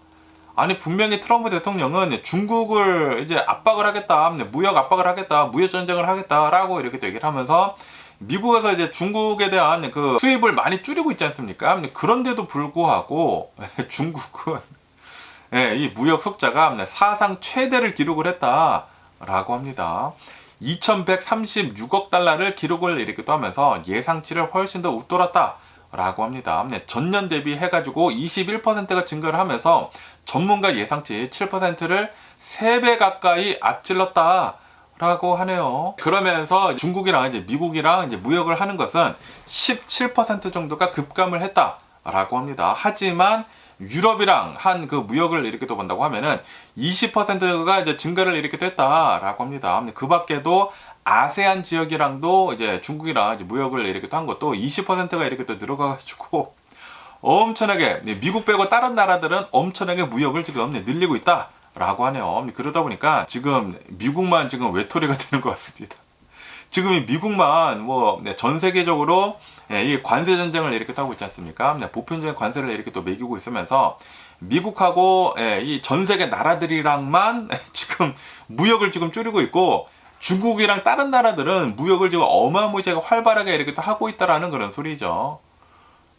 [SPEAKER 3] 아니 분명히 트럼프 대통령은 중국을 이제 압박을 하겠다, 무역 압박을 하겠다, 무역 전쟁을 하겠다라고 이렇게 또 얘기를 하면서 미국에서 이제 중국에 대한 그 수입을 많이 줄이고 있지 않습니까? 그런데도 불구하고 중국은 이 무역 흑자가 사상 최대를 기록을 했다라고 합니다. 2136억 달러를 기록을 이렇게 또 하면서 예상치를 훨씬 더 웃돌았다라고 합니다. 전년 대비 해가지고 21%가 증가를 하면서 전문가 예상치 7%를 3배 가까이 앞질렀다라고 하네요. 그러면서 중국이랑 이제 미국이랑 이제 무역을 하는 것은 17% 정도가 급감을 했다라고 합니다. 하지만 유럽이랑 한 그 무역을 이렇게 또 본다고 하면은 20%가 이제 증가를 이렇게 됐다라고 합니다. 그 밖에도 아세안 지역이랑도 이제 중국이랑 이제 무역을 이렇게 또 한 것도 20%가 이렇게 또 늘어가가지고 엄청나게 미국 빼고 다른 나라들은 엄청나게 무역을 지금 늘리고 있다라고 하네요. 그러다 보니까 지금 미국만 지금 외톨이가 되는 것 같습니다. 지금 이 미국만 뭐 전 세계적으로 이 관세 전쟁을 이렇게 하고 있지 않습니까? 보편적인 관세를 이렇게 또 매기고 있으면서 미국하고 이 전 세계 나라들이랑만 지금 무역을 지금 줄이고 있고 중국이랑 다른 나라들은 무역을 지금 어마무시하게 활발하게 이렇게 또 하고 있다라는 그런 소리죠.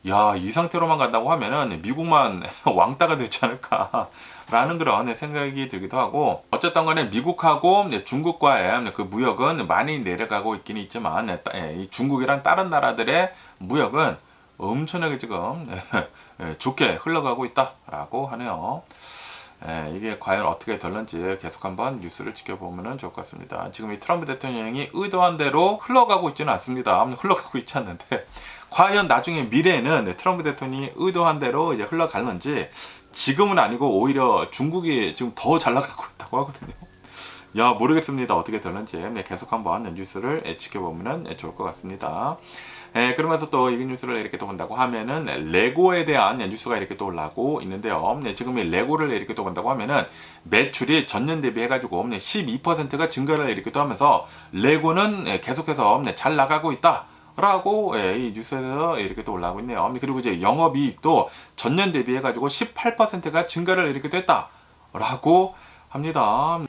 [SPEAKER 3] 야, 이 상태로만 간다고 하면은 미국만 왕따가 되지 않을까라는 그런 생각이 들기도 하고, 어쨌든 간에 미국하고 중국과의 그 무역은 많이 내려가고 있긴 있지만 이 중국이랑 다른 나라들의 무역은 엄청나게 지금 좋게 흘러가고 있다라고 하네요. 이게 과연 어떻게 될런지 계속 한번 뉴스를 지켜보면 좋을 것 같습니다. 지금 이 트럼프 대통령이 의도한 대로 흘러가고 있지는 않습니다. 흘러가고 있지 않는데 과연 나중에 미래에는 트럼프 대통령이 의도한 대로 이제 흘러갈는지, 지금은 아니고 오히려 중국이 지금 더 잘 나가고 있다고 하거든요. 야, 모르겠습니다. 어떻게 될는지 계속 한번 뉴스를 지켜보면 좋을 것 같습니다. 그러면서 또 이 뉴스를 이렇게 또 본다고 하면은 레고에 대한 뉴스가 이렇게 또 올라오고 있는데요. 지금 이 레고를 이렇게 또 본다고 하면은 매출이 전년 대비 해가지고 12%가 증가를 이렇게 또 하면서 레고는 계속해서 잘 나가고 있다 라고 이 뉴스에서 이렇게 또 올라오고 있네요. 그리고 이제 영업이익도 전년 대비 해가지고 18%가 증가를 이렇게 됐다 라고 합니다.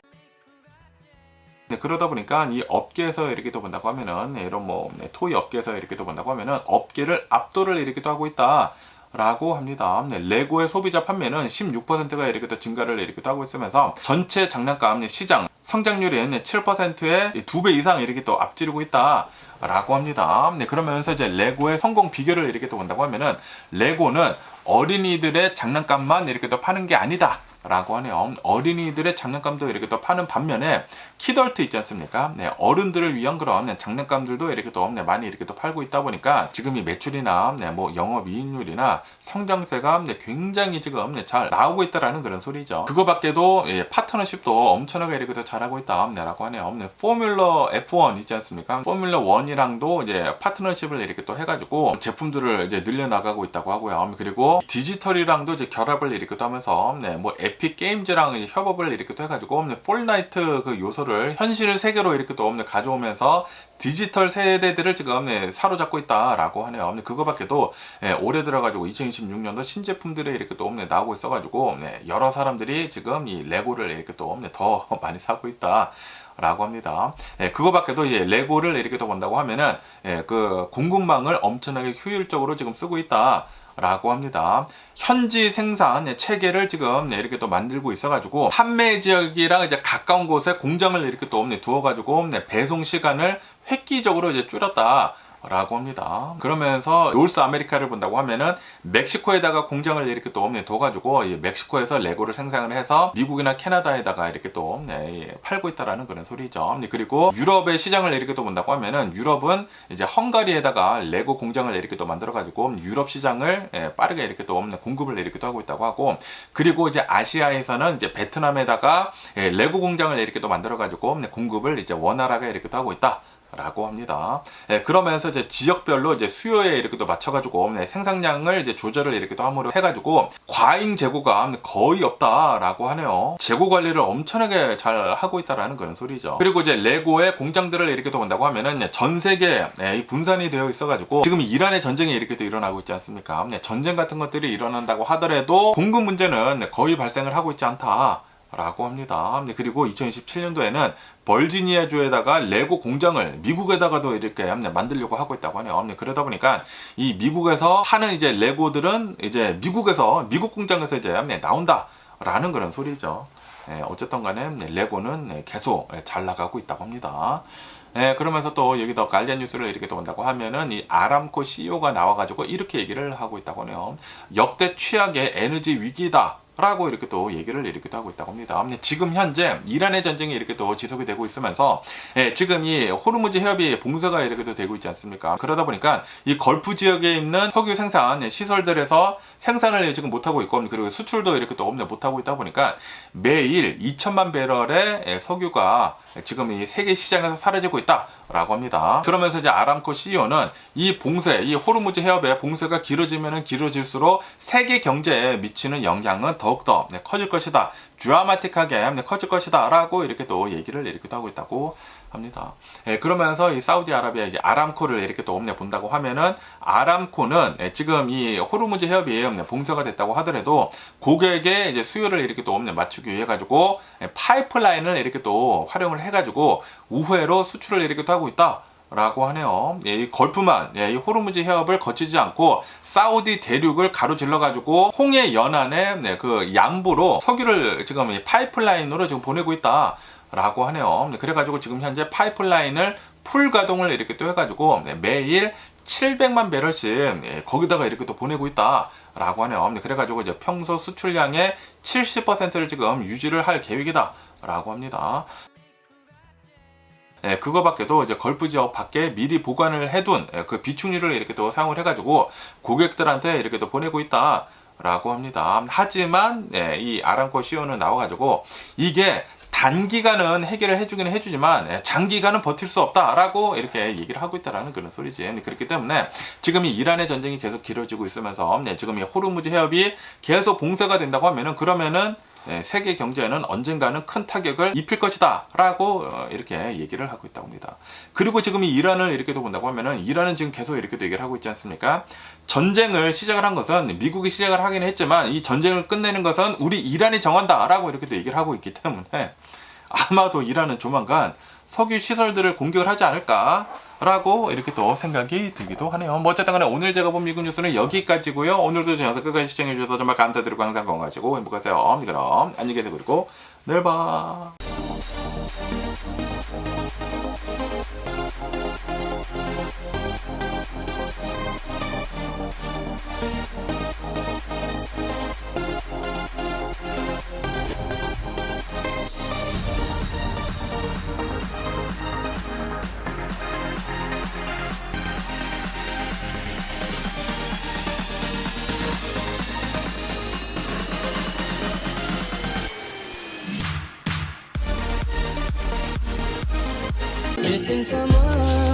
[SPEAKER 3] 그러다 보니까 이 업계에서 이렇게 또 본다고 하면은 이런 뭐 토이 업계에서 이렇게 또 본다고 하면은 업계를 압도를 이렇게 또 하고 있다 라고 합니다. 레고의 소비자 판매는 16%가 이렇게 또 증가를 이렇게 또 하고 있으면서 전체 장난감 시장 성장률은 7%의 2배 이상 이렇게 또 앞지르고 있다 라고 합니다. 그러면서 이제 레고의 성공 비결을 이렇게 또 본다고 하면은 레고는 어린이들의 장난감만 이렇게 또 파는 게 아니다 라고 하네요. 어린이들의 장난감도 이렇게 또 파는 반면에 키덜트 있지 않습니까? 어른들을 위한 그런 장난감들도 이렇게 또 많이 이렇게 또 팔고 있다 보니까 지금 이 매출이나 뭐 영업이익률이나 성장세가 굉장히 지금 잘 나오고 있다라는 그런 소리죠. 그거 밖에도 파트너십도 엄청나게 이렇게 또 잘하고 있다라고 하네요. 포뮬러 F1 있지 않습니까? 포뮬러 1이랑도 이제 파트너십을 이렇게 또 해가지고 제품들을 이제 늘려나가고 있다고 하고요. 그리고 디지털이랑도 이제 결합을 이렇게 또 하면서 뭐 에픽 게임즈랑 협업을 이렇게 또 해가지고 폴나이트 그 요소를 현실 세계로 이렇게 또 가져오면서 디지털 세대들을 지금 사로잡고 있다라고 하네요. 그거 밖에도 올해 들어가지고 2026년도 신제품들이 이렇게 또 나오고 있어가지고 여러 사람들이 지금 이 레고를 이렇게 또 더 많이 사고 있다 라고 합니다. 그거 밖에도 이제 레고를 이렇게 또 본다고 하면은 그 공급망을 엄청나게 효율적으로 지금 쓰고 있다 라고 합니다. 현지 생산 체계를 지금 이렇게 또 만들고 있어가지고 판매 지역이랑 이제 가까운 곳에 공장을 이렇게 또 두어가지고 배송 시간을 획기적으로 이제 줄였다 라고 합니다. 그러면서 노스 아메리카를 본다고 하면은 멕시코에다가 공장을 이렇게 또 둬가지고 멕시코에서 레고를 생산을 해서 미국이나 캐나다에다가 이렇게 또 팔고 있다라는 그런 소리죠. 그리고 유럽의 시장을 이렇게 또 본다고 하면은 유럽은 이제 헝가리에다가 레고 공장을 이렇게 또 만들어가지고 유럽 시장을 빠르게 이렇게 또 공급을 이렇게 또 하고 있다고 하고, 그리고 이제 아시아에서는 이제 베트남에다가 레고 공장을 이렇게 또 만들어가지고 공급을 이제 원활하게 이렇게 또 하고 있다 라고 합니다. 그러면서 이제 지역별로 이제 수요에 이렇게 또 맞춰가지고 생산량을 이제 조절을 이렇게 또 함으로 해가지고 과잉 재고가 거의 없다라고 하네요. 재고 관리를 엄청나게 잘 하고 있다라는 그런 소리죠. 그리고 이제 레고의 공장들을 이렇게 또 본다고 하면은 전 세계에 분산이 되어 있어가지고 지금 이란의 전쟁이 이렇게 또 일어나고 있지 않습니까? 전쟁 같은 것들이 일어난다고 하더라도 공급 문제는 거의 발생을 하고 있지 않다. 라고 합니다. 그리고 2027년도에는 버지니아주에다가 레고 공장을 미국에다가도 이렇게 만들려고 하고 있다고 하네요. 그러다 보니까 이 미국에서 하는 이제 레고들은 이제 미국 공장에서 이제 나온다라는 그런 소리죠. 어쨌든 간에 레고는 계속 잘 나가고 있다고 합니다. 그러면서 또 여기다 관련 뉴스를 이렇게 또 본다고 하면은 이 아람코 CEO가 나와가지고 이렇게 얘기를 하고 있다고 하네요. 역대 최악의 에너지 위기다. 라고 이렇게 또 얘기를 이렇게 또 하고 있다고 합니다. 지금 현재 이란의 전쟁이 이렇게 또 지속이 되고 있으면서 지금 이 호르무즈 해협이 봉쇄가 이렇게 또 되고 있지 않습니까? 그러다 보니까 이 걸프 지역에 있는 석유 생산 시설들에서 생산을 지금 못하고 있고 그리고 수출도 이렇게 또 못하고 있다 보니까 매일 2천만 배럴의 석유가 지금 이 세계 시장에서 사라지고 있다라고 합니다. 그러면서 이제 아람코 CEO는 이 봉쇄, 이 호르무즈 해협의 봉쇄가 길어지면 길어질수록 세계 경제에 미치는 영향은 더욱더 커질 것이다. 드라마틱하게 커질 것이다. 라고 이렇게 또 얘기를 이렇게 또 하고 있다고 합니다. 그러면서 이 사우디아라비아 이제 아람코를 이렇게 또 본다고 하면은 아람코는 지금 이 호르무즈 해협이 봉쇄가 됐다고 하더라도 고객의 이제 수요를 이렇게 또 맞추기 위해 가지고 파이프라인을 이렇게 또 활용을 해 가지고 우회로 수출을 이렇게 또 하고 있다. 라고 하네요. 이 걸프만 이 호르무즈 해협을 거치지 않고 사우디 대륙을 가로질러 가지고 홍해 연안의 그 양부로 석유를 지금 이 파이프라인으로 지금 보내고 있다. 라고 하네요. 그래가지고 지금 현재 파이프라인을 풀 가동을 이렇게 또 해가지고 매일 700만 배럴씩 거기다가 이렇게 또 보내고 있다. 라고 하네요. 그래가지고 이제 평소 수출량의 70%를 지금 유지를 할 계획이다. 라고 합니다. 그거 밖에도 이제 걸프 지역 밖에 미리 보관을 해둔 그 비축유를 이렇게 또 사용을 해가지고 고객들한테 이렇게 또 보내고 있다. 라고 합니다. 하지만 이 아람코 CEO는 나와가지고 이게 단기간은 해결을 해주기는 해주지만 장기간은 버틸 수 없다라고 이렇게 얘기를 하고 있다라는 그런 소리지. 그렇기 때문에 지금 이 이란의 전쟁이 계속 길어지고 있으면서 지금 이 호르무즈 해협이 계속 봉쇄가 된다고 하면은 그러면은 세계 경제에는 언젠가는 큰 타격을 입힐 것이다 라고 이렇게 얘기를 하고 있다고 합니다. 그리고 지금 이 이란을 이렇게 또 본다고 하면은 이란은 지금 계속 이렇게 또 얘기를 하고 있지 않습니까? 전쟁을 시작을 한 것은 미국이 시작을 하긴 했지만 이 전쟁을 끝내는 것은 우리 이란이 정한다 라고 이렇게 또 얘기를 하고 있기 때문에 아마도 이란은 조만간 석유 시설들을 공격을 하지 않을까 라고 이렇게 또 생각이 들기도 하네요. 뭐 어쨌든 간에 오늘 제가 본 미국 뉴스는 여기까지고요. 오늘도 제 영상 끝까지 시청해 주셔서 정말 감사드리고 항상 건강하시고 행복하세요. 그럼 안녕히 계세요. 그리고 내일 봐.
[SPEAKER 2] Missing someone